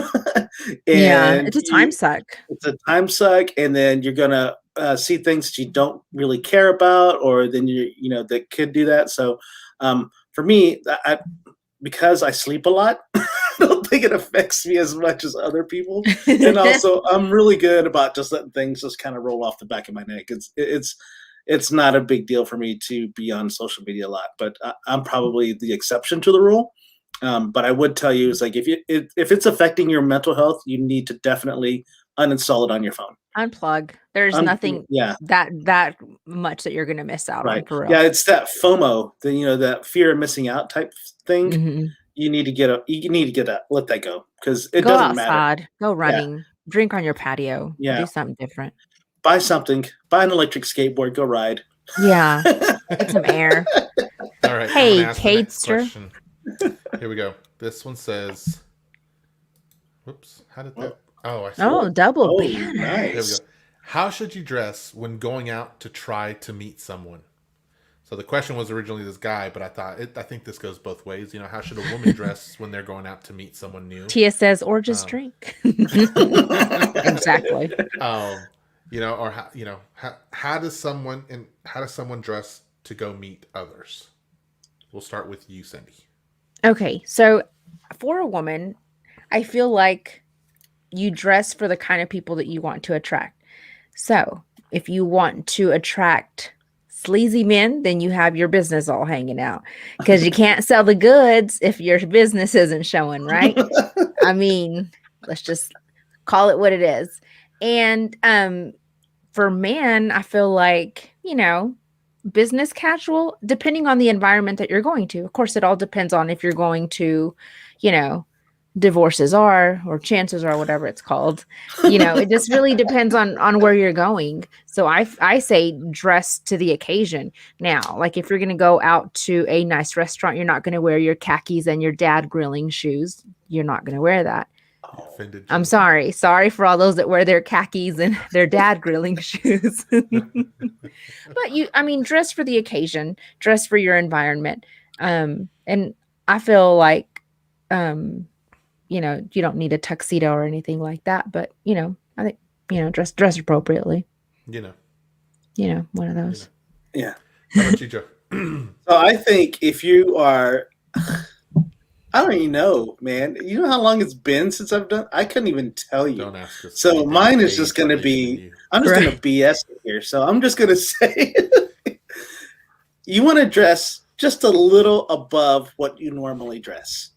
Yeah, it's a time suck. It's a time suck, and then you're gonna see things that you don't really care about, or then that could do that. So for me, because I sleep a lot, I don't think it affects me as much as other people. And also, I'm really good about just letting things just kind of roll off the back of my neck. It's not a big deal for me to be on social media a lot, but I'm probably the exception to the rule. But I would tell you is like if it's affecting your mental health, you need to definitely uninstall it on your phone. Unplug. There's nothing that much that you're going to miss out on for real. Yeah, it's that FOMO, that fear of missing out type thing. Mm-hmm. You need to get let that go, because it doesn't matter. Go running, drink on your patio, do something different. Buy an electric skateboard, go ride. Yeah, get some air. All right. Hey, Katester. Here we go. This one says, whoops, how did that? Double banner. Nice. There we go. How should you dress when going out to try to meet someone? So the question was originally this guy, but I think this goes both ways. How should a woman dress when they're going out to meet someone new? Tia says, or just drink. Exactly. Or how does someone dress to go meet others? We'll start with you, Cindy. Okay, so for a woman, I feel like you dress for the kind of people that you want to attract. So if you want to attract sleazy men, then you have your business all hanging out, because you can't sell the goods if your business isn't showing, right? I mean, let's just call it what it is. And for men, I feel like, business casual, depending on the environment that you're going to. Of course, it all depends on if you're going to, divorces are, or chances are, whatever it's called. It just really depends on where you're going. So I say dress to the occasion. Now, like if you're going to go out to a nice restaurant, you're not going to wear your khakis and your dad grilling shoes. You're not going to wear that. I'm sorry for all those that wear their khakis and their dad grilling shoes. But dress for the occasion, dress for your environment. And I feel like, you don't need a tuxedo or anything like that, but I think dress appropriately. You know. One of those. Yeah. How about you, Joe? So I think if you are, I don't even know, man. You know how long it's been since I've done? I couldn't even tell you. Don't ask us. So mine is just going to be, I'm just going to BS it here. So I'm just going to say, you want to dress just a little above what you normally dress.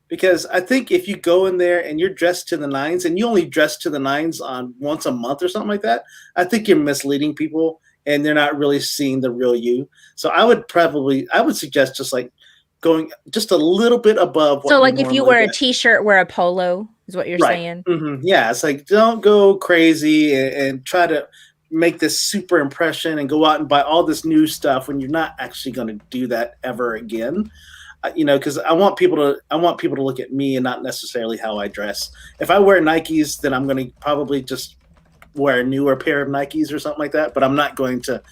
Because I think if you go in there and you're dressed to the nines and you only dress to the nines on once a month or something like that, I think you're misleading people and they're not really seeing the real you. So I would suggest just like going just a little bit above what so like if you wear a t-shirt, wear a polo is what you're saying. Mm-hmm. Yeah, it's like don't go crazy and try to make this super impression and go out and buy all this new stuff when you're not actually going to do that ever again. Because I want people to look at me and not necessarily how I dress. If I wear Nikes, then I'm going to probably just wear a newer pair of Nikes or something like that. But I'm not going to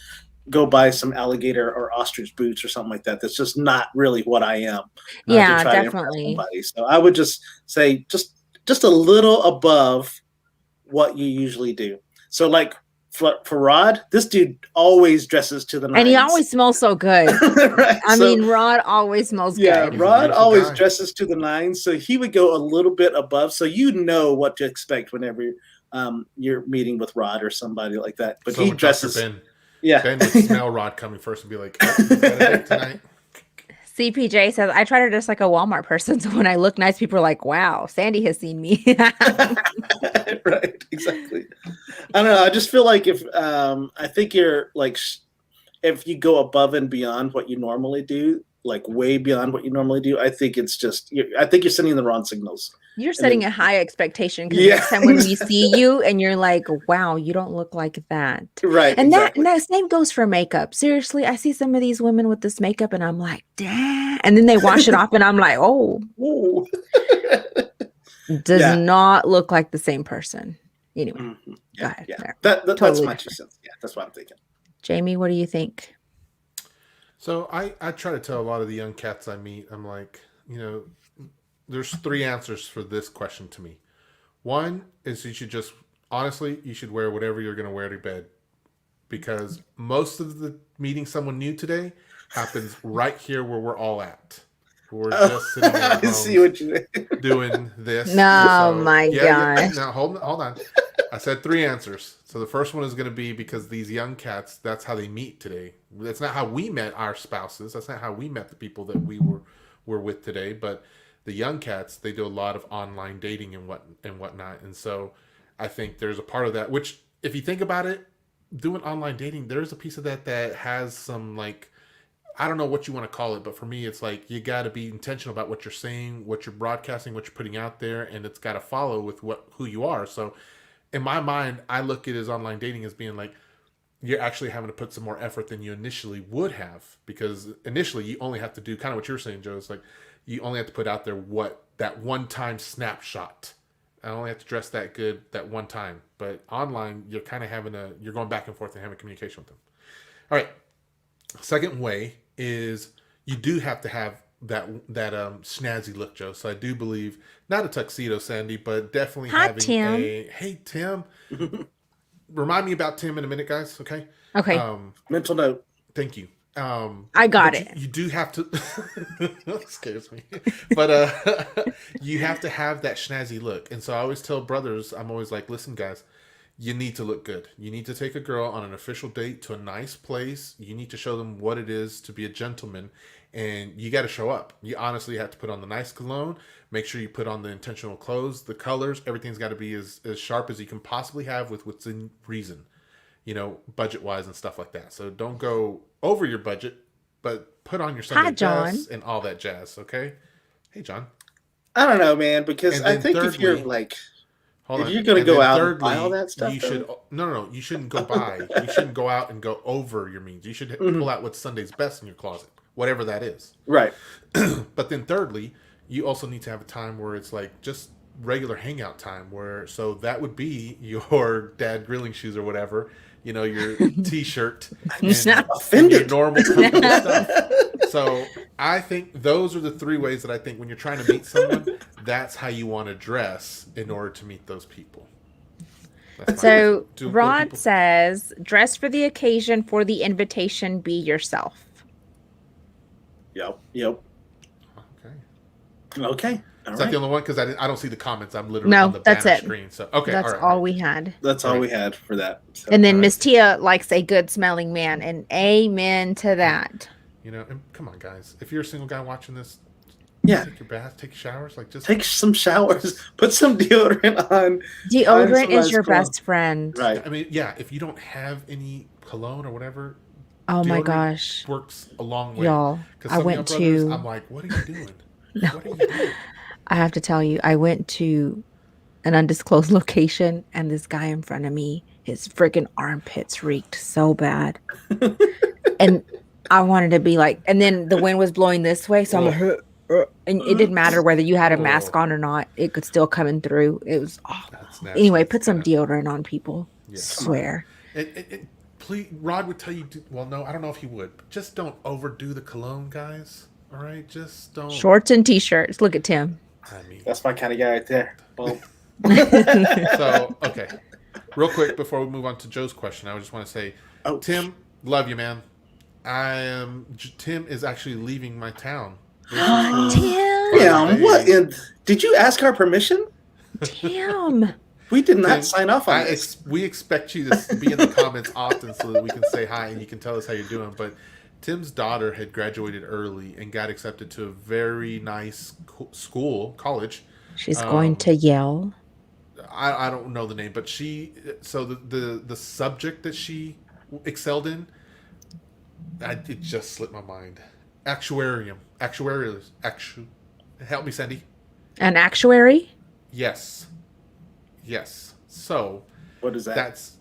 go buy some alligator or ostrich boots or something like that. That's just not really what I am. Yeah, definitely. So I would just say just a little above what you usually do. So like for Rod, this dude always dresses to the nines. And he always smells so good. Right. I mean, Rod always smells good. Yeah, Rod always dresses to the nines. So he would go a little bit above. So you know what to expect whenever you're meeting with Rod or somebody like that. But so he dresses. Ben would smell Rod coming first and be like, oh, you got a date tonight? CPJ says, I try to dress like a Walmart person. So when I look nice, people are like, wow, Sandy has seen me. Right, exactly. I don't know. I just feel like I think you're like, if you go above and beyond what you normally do, like way beyond what you normally do, I think it's just, I think you're sending the wrong signals. You're setting a high expectation because next time when we see you and you're like, wow, you don't look like that. Right. And that same goes for makeup. Seriously, I see some of these women with this makeup and I'm like, damn. And then they wash it off and I'm like, oh. Does not look like the same person. Anyway, go ahead. Yeah. That's my 2 cents. Yeah, that's what I'm thinking. Jamie, what do you think? So I try to tell a lot of the young cats I meet, I'm like, there's 3 answers for this question to me. One is you should wear whatever you're going to wear to bed, because most of the meeting someone new today happens right here where we're all at. We're just sitting at home see what you doing this. No, my God. Yeah. Now, hold on. I said 3 answers. So the first one is going to be because these young cats, that's how they meet today. That's not how we met our spouses. That's not how we met the people that we were with today. But the young cats, they do a lot of online dating and whatnot. And so I think there's a part of that, which if you think about it, doing online dating, there's a piece of that has some like, I don't know what you want to call it, but for me, it's like you got to be intentional about what you're saying, what you're broadcasting, what you're putting out there, and it's got to follow with who you are. So in my mind, I look at it as online dating as being like you're actually having to put some more effort than you initially would have, because initially you only have to do kind of what you're saying, Joe. It's like you only have to put out there what that one-time snapshot. I only have to dress that good that one time. But online, you're kind of you're going back and forth and having communication with them. All right. Second way is you do have to have that snazzy look, Joe. So I do believe not a tuxedo, Sandy, but definitely having Tim. Hey, Tim. Remind me about Tim in a minute, guys. Okay. Okay. Mental note. Thank you. I got it. You do have to. That scares me, but you have to have that snazzy look. And so I always tell brothers, I'm always like, listen, guys, you need to look good. You need to take a girl on an official date to a nice place. You need to show them what it is to be a gentleman, and you got to show up. You honestly have to put on the nice cologne. Make sure you put on the intentional clothes, the colors. Everything's got to be as sharp as you can possibly have with what's in reason, budget wise and stuff like that. So don't go over your budget, but put on your Sunday best and all that jazz. Okay. Hey, John. I don't know, man, because I think if you're like, if you're going to go out and buy all that stuff, you should. No. You shouldn't go buy. You shouldn't go out and go over your means. You should pull out what's Sunday's best in your closet, whatever that is. Right. But then thirdly, you also need to have a time where it's like just regular hangout time, so that would be your dad grilling shoes or whatever, your t-shirt and your normal stuff. So I think those are the 3 ways that I think when you're trying to meet someone, that's how you want to dress in order to meet those people. So Rod says, dress for the occasion, for the invitation, be yourself. Yep. Okay. Okay. Is that the only one? Because I don't see the comments. I'm literally on the banner screen. So okay, that's all we had. That's all we had for that. So. And then Miss Tia likes a good smelling man, and amen to that. You know, and come on, guys. If you're a single guy watching this, take your bath, take showers, just take some showers, put some deodorant on. Deodorant is your best friend, right? I mean, if you don't have any cologne or whatever, oh my gosh, works a long way. Y'all, I went to. I'm like, what are you doing? What are you doing? I have to tell you, I went to an undisclosed location, and this guy in front of me, his freaking armpits reeked so bad, and I wanted to be like, and then the wind was blowing this way, so I'm like, and it didn't matter whether you had a mask on or not; it could still come in through. It was awful. Anyway, put some deodorant on, people. Yeah. Swear. Please, Rod would tell you. Well, no, I don't know if he would. But just don't overdo the cologne, guys. All right, just don't. Shorts and t-shirts. Look at Tim. I mean, that's my kind of guy right there. So, okay. Real quick before we move on to Joe's question, I just want to say, Tim, love you, man. Tim is actually leaving my town. Tim, what? Did you ask our permission? Tim, we did not sign off on this. We expect you to be in the comments often so that we can say hi and you can tell us how you're doing. But Tim's daughter had graduated early and got accepted to a very nice college. She's going to Yale. I don't know the name, but the subject that she excelled in, it just slipped my mind. Actuarial. Help me, Sandy. An actuary? Yes. So what is that? That's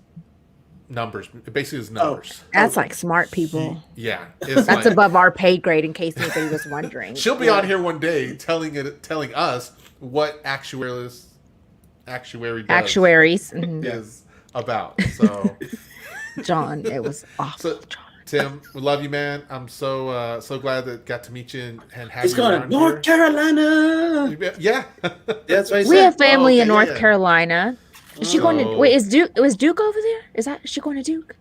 numbers. It basically is numbers. That's like smart people. Yeah. That's above our pay grade, in case anybody was wondering. She'll be on here one day telling us what actuaries is about. So John, it was awful. John. Tim, we love you, man. I'm so glad that got to meet you and have He's you going to North Carolina. Yeah. That's what we have family in North Carolina. Is she going to wait? Is Duke over there? Is she going to Duke?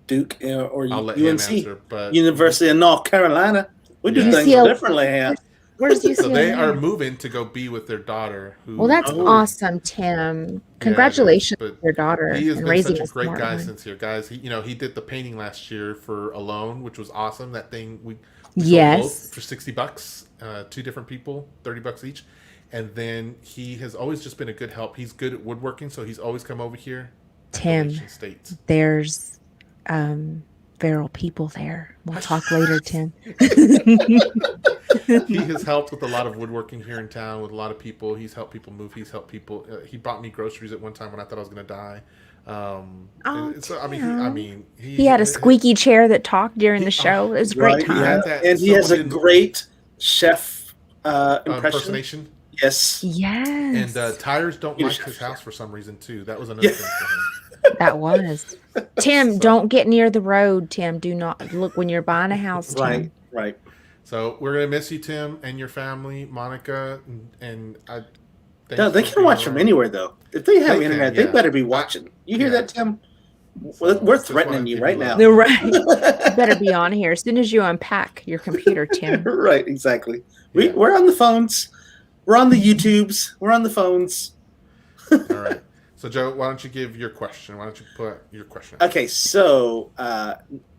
Duke or I'll let UNC? him answer, but University of North Carolina. We do things differently here. Where's UCLA? So they are moving to go be with their daughter. Well, that's awesome, Tim. Congratulations to your daughter. He has been such a great guy since here, guys. He did the painting last year for Alone, which was awesome. That thing we sold both for $60. 2 different people, $30 each. And then he has always just been a good help. He's good at woodworking, so he's always come over here. Tim, there's feral people there. We'll talk later, Tim. He has helped with a lot of woodworking here in town with a lot of people. He's helped people move. He's helped people. He bought me groceries at one time when I thought I was going to die. He had a squeaky chair that talked during the show. It was a great time. And he has a great chef impersonation. Yes. And tires don't like his house for some reason too. That was another thing for him. That was. Tim, don't get near the road, Tim. Do not look when you're buying a house, Tim. Right. So we're gonna miss you, Tim, and your family, Monica, and I. No, they can watch from anywhere though. If they have internet, they better be watching. You hear that, Tim? We're threatening you right now. They're right. You better be on here as soon as you unpack your computer, Tim. Right, exactly. We're on the phones. We're on the YouTubes. We're on the phones. All right. So, Joe, why don't you give your question? Why don't you put your question? Okay, so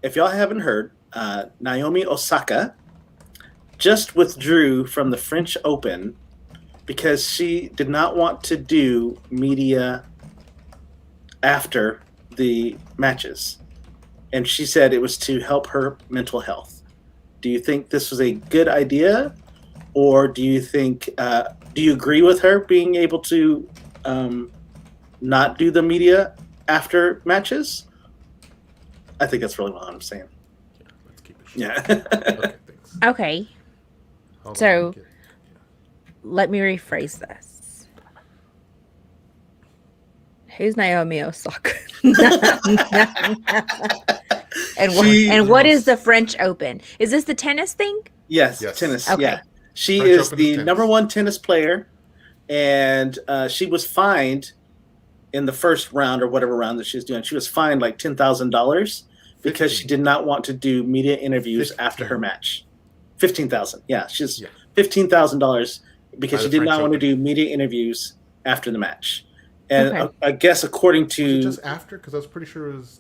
if y'all haven't heard, Naomi Osaka just withdrew from the French Open because she did not want to do media after the matches. And she said it was to help her mental health. Do you think this was a good idea? Or do you think, do you agree with her being able to not do the media after matches? I think that's really what I'm saying. Yeah, let's keep it short. Yeah. Okay, thanks. Okay. So let me rephrase this. Who's Naomi Osaka? And what is the French Open? Is this the tennis thing? Yes. Tennis. Okay. Yeah. She French is the number one tennis player, and she was fined in the first round or whatever round that she was doing. She was fined like $10,000 because she did not want to do media interviews after her match. 15,000. Yeah, she's $15,000 because she did not want to do media interviews after the match. And I guess according to was it just after, because I was pretty sure it was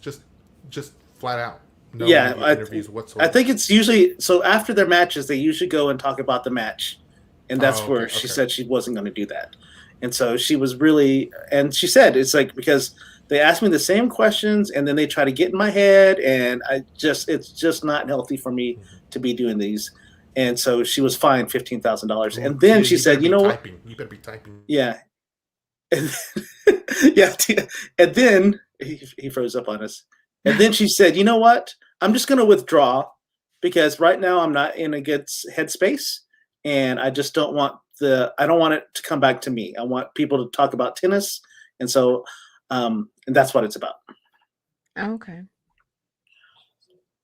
just flat out no interviews whatsoever. I think it's usually so after their matches they usually go and talk about the match, and that's where she said she wasn't going to do that. And so she was really, and she said it's like because they asked me the same questions and then they try to get in my head, and it's just not healthy for me to be doing these. And so she was fined $15,000. And then she said, "You know what? You better be typing." Yeah. Yeah. And then he froze up on us. And then she said, "You know what? I'm just going to withdraw because right now I'm not in a good headspace, and I just don't want I don't want it to come back to me. I want people to talk about tennis, and so, and that's what it's about." Okay.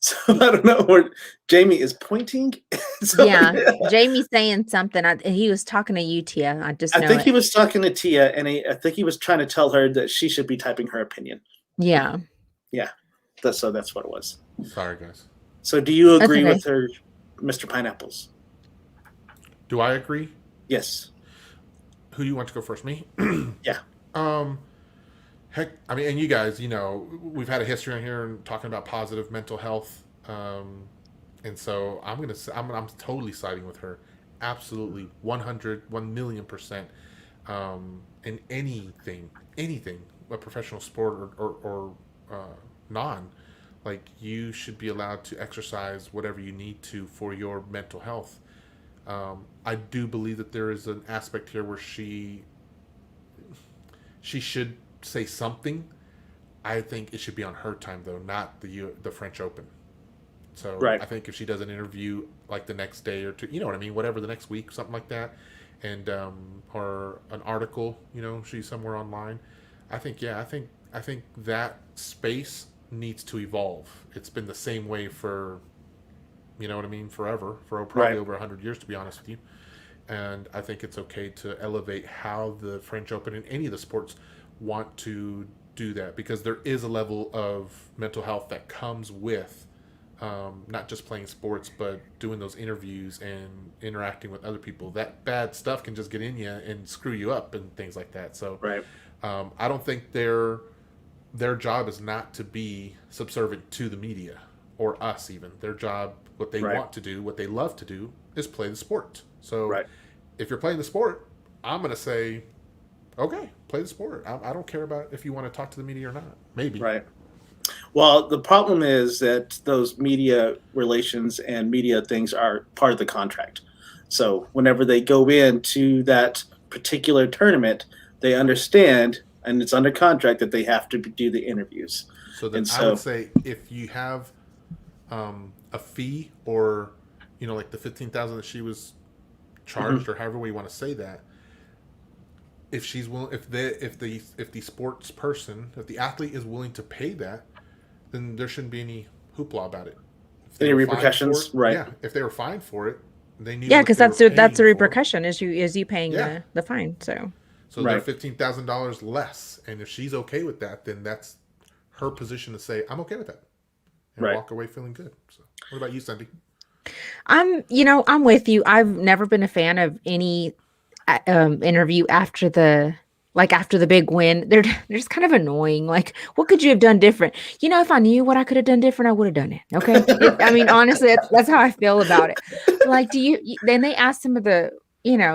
So I don't know where Jaime is pointing. So, yeah, Jamie's saying something. He was talking to you, Tia. I think he was talking to Tia, and I think he was trying to tell her that she should be typing her opinion. Yeah. Yeah. That's what it was. Sorry, guys. So do you agree with her, Mr. Pineapples? Do I agree? Yes. Who do you want to go first? Me? Yeah. Heck, I mean, and you guys, we've had a history on here and talking about positive mental health, and so I'm totally siding with her, absolutely 1,000,000%. In anything, a professional sport or non, like you should be allowed to exercise whatever you need to for your mental health. I do believe that there is an aspect here where she should say something. I think it should be on her time though, not the French Open. So I think if she does an interview like the next day or two, you know what I mean, whatever, the next week, something like that, and or an article, she's somewhere online. I think that space needs to evolve. It's been the same way for, forever, for probably over 100 years, to be honest with you. And I think it's okay to elevate how the French Open and any of the sports want to do that, because there is a level of mental health that comes with not just playing sports, but doing those interviews and interacting with other people. That bad stuff can just get in you and screw you up and things like that. So I don't think their job is not to be subservient to the media or us even. Their job, what they want to do, what they love to do, is play the sport. So if you're playing the sport, I'm going to say, okay, play the sport. I don't care about if you want to talk to the media or not. Maybe. Right. Well, the problem is that those media relations and media things are part of the contract. So whenever they go into that particular tournament, they understand, and it's under contract, that they have to do the interviews. So then I would say if you have a fee, or like the $15,000 that she was charged, or however we want to say that, if she's willing, if the sports person, if the athlete is willing to pay that, then there shouldn't be any hoopla about it. Any repercussions, right? Yeah, if they were fined for it, they knew. Yeah, because that's the repercussion is you paying the fine. So they're $15,000 less, and if she's okay with that, then that's her position to say, I'm okay with that, and walk away feeling good. So, what about you, Cindy? I'm with you. I've never been a fan of any interview after the big win. They're just kind of annoying. Like, what could you have done different? If I knew what I could have done different, I would have done it. Okay. I mean, honestly, that's how I feel about it. Like, then they ask some of the,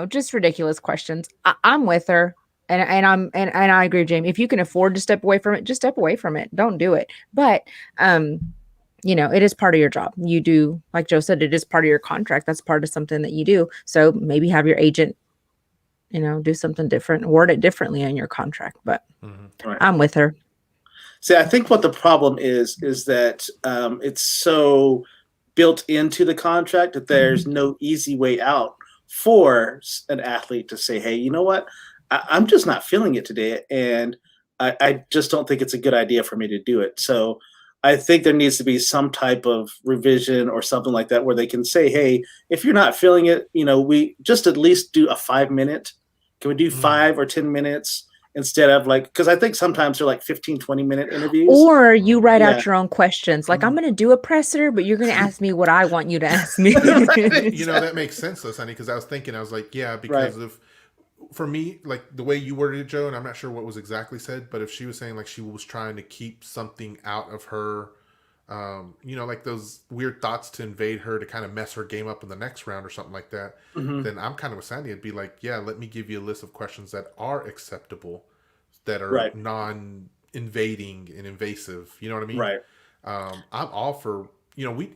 just ridiculous questions. I'm with her. And I agree with Jamie. If you can afford to step away from it, just step away from it. Don't do it. But, it is part of your job. You do, like Joe said, it is part of your contract. That's part of something that you do. So maybe have your agent, do something different, word it differently in your contract. But I'm with her. See, I think what the problem is that it's so built into the contract that there's no easy way out for an athlete to say, hey, you know what? I'm just not feeling it today. And I just don't think it's a good idea for me to do it. So I think there needs to be some type of revision or something like that where they can say, hey, if you're not feeling it, we just at least do a 5 minute. Can we do 5 or 10 minutes? instead of like, because I think sometimes they're like 15, 20-minute interviews. Or you write out your own questions. Like, I'm going to do a presser, but you're going to ask me what I want you to ask me. You know, that makes sense though, Sonny, because I was like, yeah, because of, for me, like the way you worded it, Joe, and I'm not sure what was exactly said, but if she was saying like she was trying to keep something out of her, you know, like those weird thoughts to invade her to kind of mess her game up in the next round or something like that, then I'm kind of with Sandy. It'd be like, yeah, let me give you a list of questions that are acceptable, that are non-invading and invasive. You know what I mean? Right. I'm all for, you know, we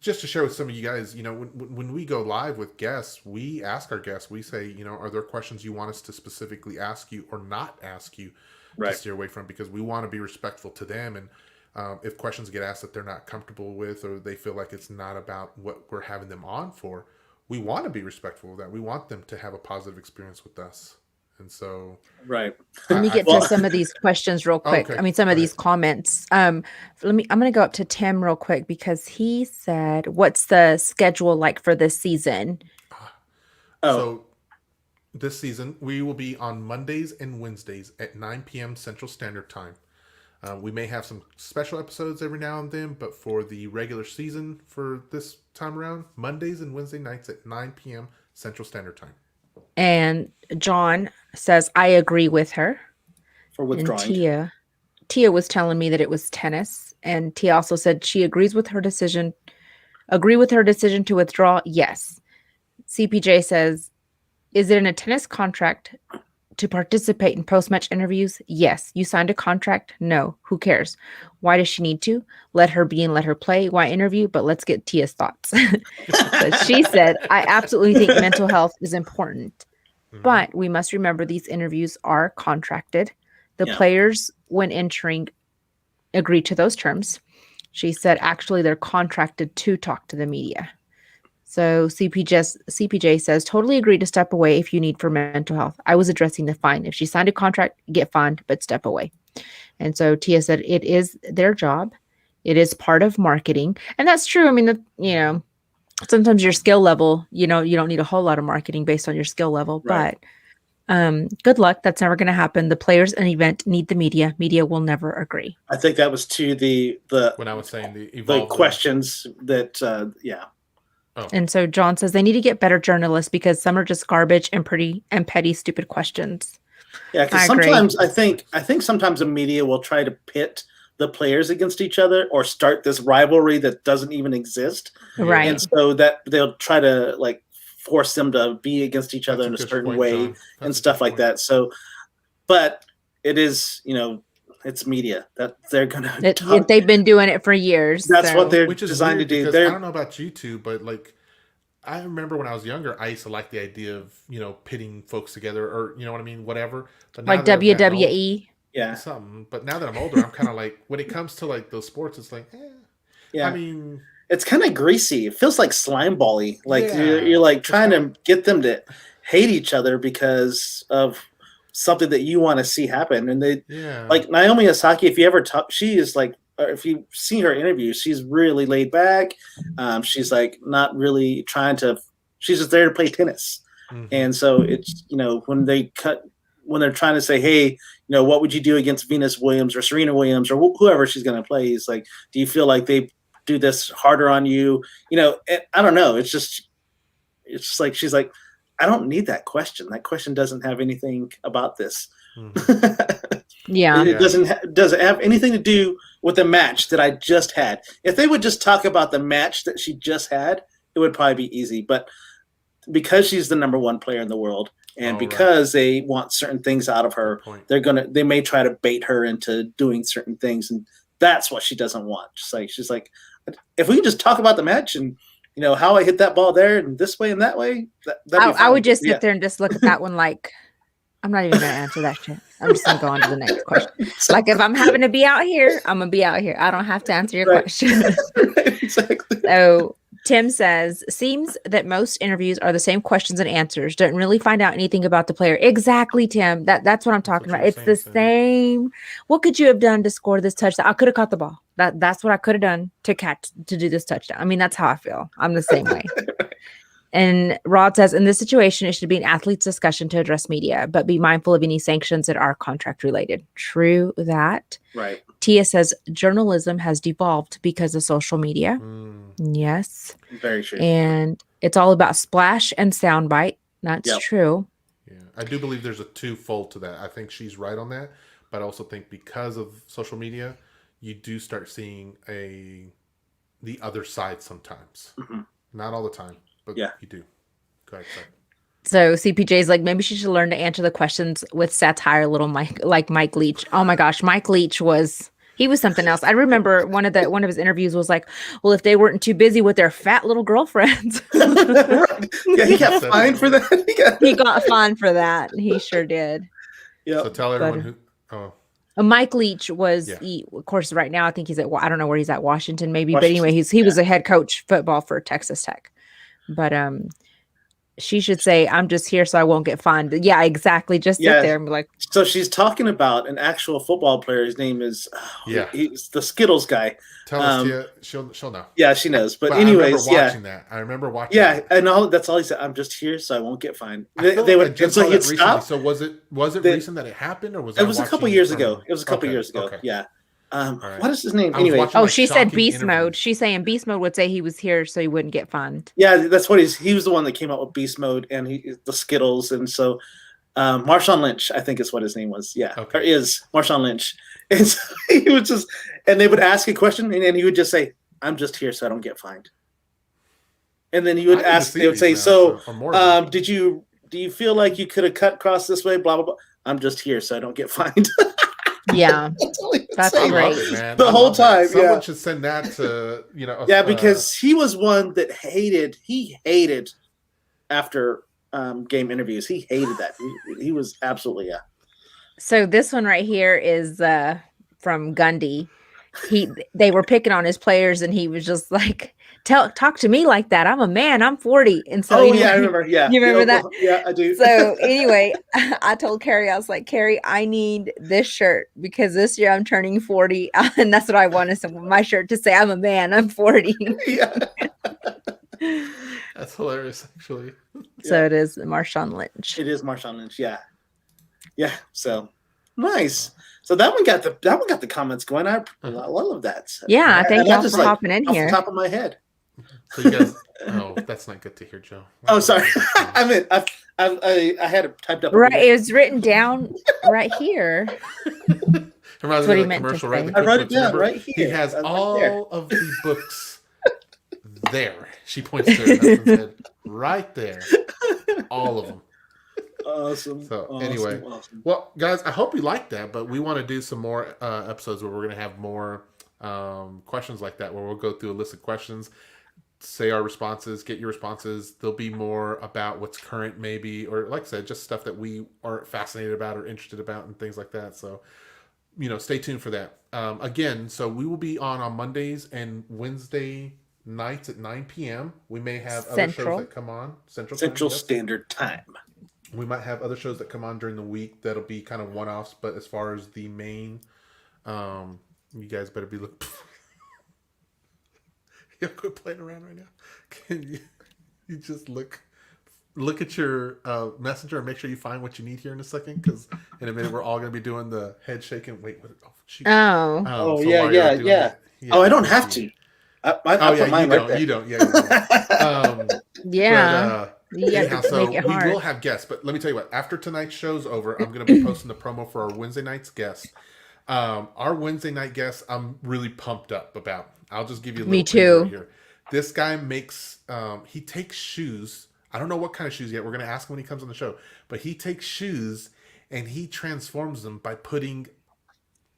just to share with some of you guys, you know, when we go live with guests, we ask our guests, we say, you know, are there questions you want us to specifically ask you or not ask you to steer away from? Because we want to be respectful to them. And if questions get asked that they're not comfortable with, or they feel like it's not about what we're having them on for, we want to be respectful of that. We want them to have a positive experience with us. And so, right. Let me get to some of these questions real quick. Okay. I mean, some of these comments. I'm going to go up to Tim real quick because he said, what's the schedule like for this season? So this season, we will be on Mondays and Wednesdays at 9 p.m. Central Standard Time. We may have some special episodes every now and then, but for the regular season for this time around, Mondays and Wednesday nights at 9 p.m. Central Standard Time. And John says, I agree with her. For withdrawing. And Tia was telling me that it was tennis. And Tia also said she agrees with her decision. Agree with her decision to withdraw? Yes. CPJ says, is it in a tennis contract to participate in post-match interviews? Yes. You signed a contract? No. Who cares? Why does she need to? Let her be and let her play. Why interview? But let's get Tia's thoughts. So she said, I absolutely think mental health is important. But we must remember these interviews are contracted. The players, when entering, agree to those terms. She said, actually, they're contracted to talk to the media. So CPJ says, totally agree to step away if you need for mental health. I was addressing the fine. If she signed a contract, get fined, but step away. And so Tia said, it is their job. It is part of marketing. And that's true. I mean, you know, sometimes your skill level, you know, you don't need a whole lot of marketing based on your skill level, but good luck. That's never going to happen. The players and event need the media. Media will never agree. I think that was to the when I was saying the questions that Oh. And so John says they need to get better journalists because some are just garbage and petty, stupid questions. Yeah, because sometimes I think sometimes the media will try to pit the players against each other or start this rivalry that doesn't even exist. Right. And so that they'll try to like force them to be against each other in a certain way and stuff like that. So, but it is, you know, it's media that they're gonna. They've been doing it for years. That's what they're designed to do. I don't know about you two, but like, I remember when I was younger, I used to like the idea of, you know, pitting folks together, or you know what I mean, whatever. But like WWE, something. But now that I'm older, I'm kind of like, when it comes to like those sports, it's like, I mean, it's kind of greasy. It feels like slime bally. Like you're like trying to get them to hate each other because of something that you want to see happen. And they like Naomi Osaka, if you ever talk, she is like, or if you see her interviews, she's really laid back. She's like not really trying to, she's just there to play tennis. And so it's, you know, when they're trying to say, hey, you know, what would you do against Venus Williams or Serena Williams or whoever she's going to play? It's like, do you feel like they do this harder on you? You know, I don't know. It's just like, she's like, I don't need that question. That question doesn't have anything about this. It doesn't have anything to do with the match that I just had. If they would just talk about the match that she just had, it would probably be easy. But because she's the number one player in the world, and because they want certain things out of her, they may try to bait her into doing certain things, and that's what she doesn't want. She's like, if we can just talk about the match and, you know, how I hit that ball there and this way and that way. I would just sit there and just look at that one like, I'm not even going to answer that shit. I'm just going to go on to the next question. Like, if I'm having to be out here, I'm going to be out here. I don't have to answer your question. Exactly. So Tim says, seems that most interviews are the same questions and answers. Don't really find out anything about the player. Exactly, Tim. That's what I'm talking about. It's the same. What could you have done to score this touchdown? I could have caught the ball. That's what I could have done to do this touchdown. I mean, that's how I feel. I'm the same way. And Rod says, in this situation, it should be an athlete's discussion to address media, but be mindful of any sanctions that are contract related. True that. Right. Tia says, journalism has devolved because of social media. Yes. Very true. And it's all about splash and soundbite. That's true. Yeah, I do believe there's a twofold to that. I think she's right on that, but I also think because of social media, you do start seeing the other side sometimes. Mm-hmm. Not all the time, but you do. Go ahead, sorry. So CPJ's like, maybe she should learn to answer the questions with satire, little Mike, like Mike Leach. Oh my gosh, Mike Leach was something else. I remember one of his interviews was like, well, if they weren't too busy with their fat little girlfriends. Right. Yeah, he got fined for that. He got fined for that. He sure did. Yeah. So tell everyone Mike Leach was, of course, right now I think he's I don't know where he's at, Washington maybe, but anyway, he was a head coach football for Texas Tech. But she should say, I'm just here so I won't get fined. Yeah, exactly. Just sit there and be like. So she's talking about an actual football player. His name is, he's the Skittles guy. Tell us, Tia. She'll know. Yeah, she knows. But anyways, I remember watching that. Yeah, and that's all he said. I'm just here so I won't get fined. They would just so he'd stop. So was it recent that it happened, or was it was a couple years ago? It was a couple years ago. Okay. Yeah. Right. What is his name? Anyway. Oh, she said beast mode. She's saying beast mode would say he was here so he wouldn't get fined. Yeah, that's what he was the one that came out with beast mode and the Skittles. And so Marshawn Lynch, I think is what his name was. Yeah. Okay. Or is Marshawn Lynch. And so he was just, and they would ask a question and then he would just say, I'm just here so I don't get fined. And then you would ask, they would say, do you feel like you could have cut across this way? Blah, blah, blah. I'm just here so I don't get fined. Yeah, that's great. The whole time, someone should send that to because he was one that hated after game interviews. He hated that. He was absolutely So this one right here is from Gundy. They were picking on his players, and he was just like, talk to me like that. I'm a man. I'm 40. And so I remember. Yeah. You remember that? Yeah, I do. So anyway, I told Carrie, I was like, Carrie, I need this shirt because this year I'm turning 40. And that's what I wanted my shirt to say. I'm a man. I'm 40. Yeah. That's hilarious, actually. So it is Marshawn Lynch. It is Marshawn Lynch. Yeah. Yeah. So nice. So that one got the comments going. I love that. So, yeah, thank y'all for hopping in here. Off the top of my head. So you guys, that's not good to hear, Joe. Sorry. I mean, I had it typed up. Right, it was written down right here. Reminds me of the commercial, right? I wrote it down right here. He has all of the books there. She points to her husband's head right there. All of them. Awesome. So anyway, well, guys, I hope you liked that, but we want to do some more episodes where we're going to have more questions like that, where we'll go through a list of questions, say our responses, get your responses. There'll be more about what's current, maybe, or like I said, just stuff that we are fascinated about or interested about and things like that. So, stay tuned for that. Again, so we will be on Mondays and Wednesday nights at 9 p.m. We may have other shows that come on. Central Standard Time. We might have other shows that come on during the week that'll be kind of one-offs, but as far as the main, you guys better be looking. You quit playing around right now. Can you just look at your messenger and make sure you find what you need here in a second? Because in a minute we're all going to be doing the head shaking. Wait, what? Oh, yeah. Oh, I don't have to. I put mine right there. You don't. Yeah. Yeah. So we will have guests, but let me tell you what. After tonight's show's over, I'm going to be posting the promo for our Wednesday night's guests. Our Wednesday night guests, I'm really pumped up about. I'll just give you a little preview here. This guy makes, he takes shoes. I don't know what kind of shoes yet. We're going to ask him when he comes on the show. But he takes shoes and he transforms them by putting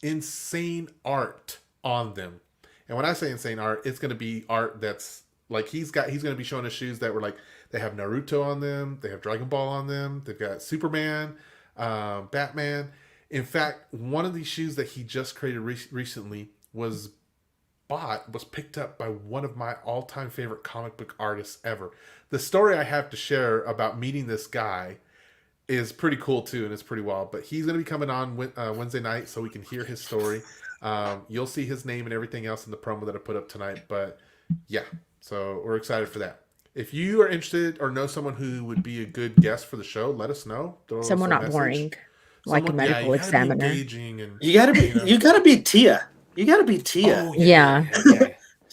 insane art on them. And when I say insane art, it's going to be art that's like he's going to be showing us shoes that were like, they have Naruto on them. They have Dragon Ball on them. They've got Superman, Batman. In fact, one of these shoes that he just created recently was picked up by one of my all-time favorite comic book artists ever. The story I have to share about meeting this guy is pretty cool too, and it's pretty wild. But he's going to be coming on Wednesday night so we can hear his story. You'll see his name and everything else in the promo that I put up tonight. But yeah, so we're excited for that. if you are interested or know someone who would be a good guest for the show, let us know. Throw Someone us a not message. boring, like a medical you gotta be examiner. engaging and You gotta be. You gotta be Tia. You gotta be Tia. Oh Yeah.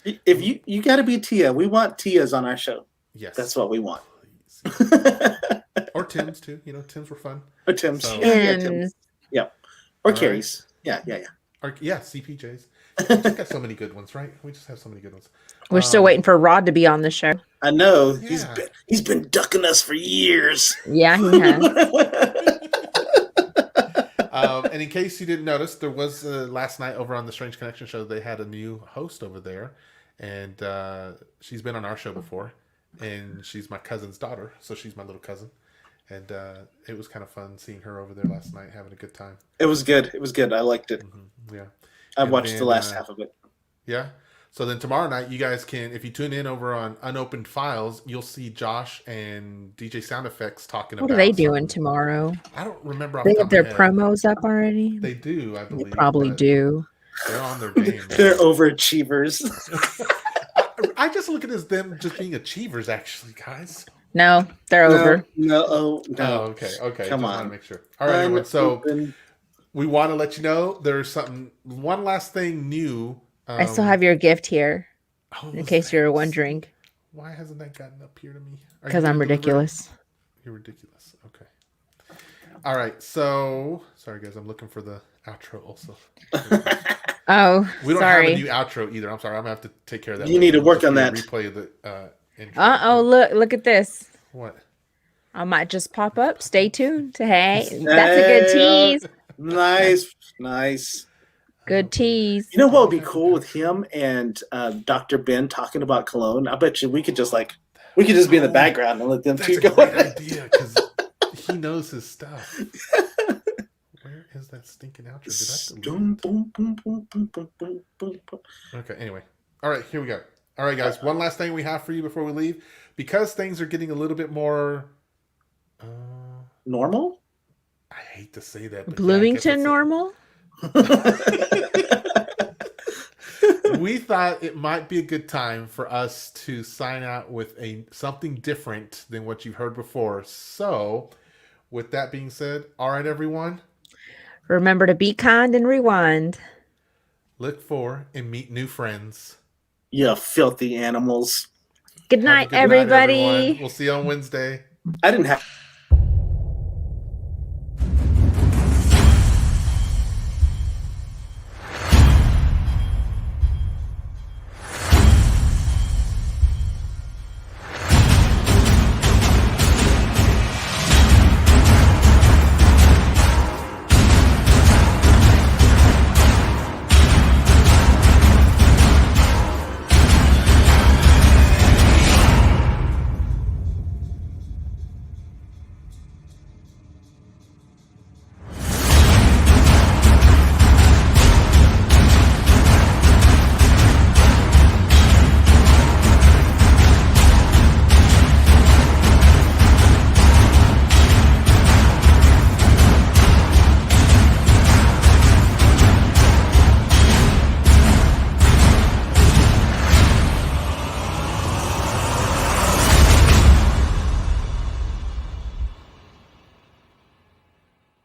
If you gotta be Tia. We want Tias on our show. Yes, that's what we want. Or Tim's too. You know, Tim's were fun. Or Tim's. So, Tim's. Yeah. Or Carrie's. Right. Yeah. Or, CPJ's. We just got so many good ones, right? We just have so many good ones. We're still waiting for Rod to be on the show. I know. Yeah. He's been ducking us for years. Yeah, he has. And in case you didn't notice, there was last night over on the Strange Connection show, they had a new host over there. And she's been on our show before. And she's my cousin's daughter. So she's my little cousin. And it was kind of fun seeing her over there last night, having a good time. It was good. I liked it. Mm-hmm. Yeah. I watched the last half of it. Yeah. So then tomorrow night, you guys can, if you tune in over on Unopened Files, you'll see Josh and DJ Sound Effects talking about. What are they doing tomorrow? I don't remember. They have their promos up already? They do, I believe. They probably do. They're on their game. They're overachievers. I just look at it as them just being achievers, actually, guys. No, they're over. No. Okay. Come just on. want to make sure. All right, everyone. So we want to let you know there's one last thing new. I still have your gift here, in case you're nice. wondering. Why hasn't that gotten up here to me? Because I'm ridiculous. You're ridiculous. Okay. All right. So, sorry, guys. I'm looking for the outro also. Oh, we don't sorry. have a new outro either. I'm sorry. I'm going to have to take care of that. You need to work on that. Replay the intro. Uh-oh, look at this. What? I might just pop up. Stay tuned. Hey, that's a good tease. Nice. Good tease. You know what would be cool with him and Dr. Ben talking about cologne? I bet you we could just be in the background and let them two go. That's a great idea because he knows his stuff. Where is that stinking outro? Okay, anyway. All right, here we go. All right, guys. One last thing we have for you before we leave. Because things are getting a little bit more... normal? I hate to say that. But Bloomington normal? We thought it might be a good time for us to sign out with something different than what you've heard before. So, with that being said, all right, everyone. Remember to be kind and rewind. Look for and meet new friends. You filthy animals. Good night, everybody. We'll see you on Wednesday. I didn't have...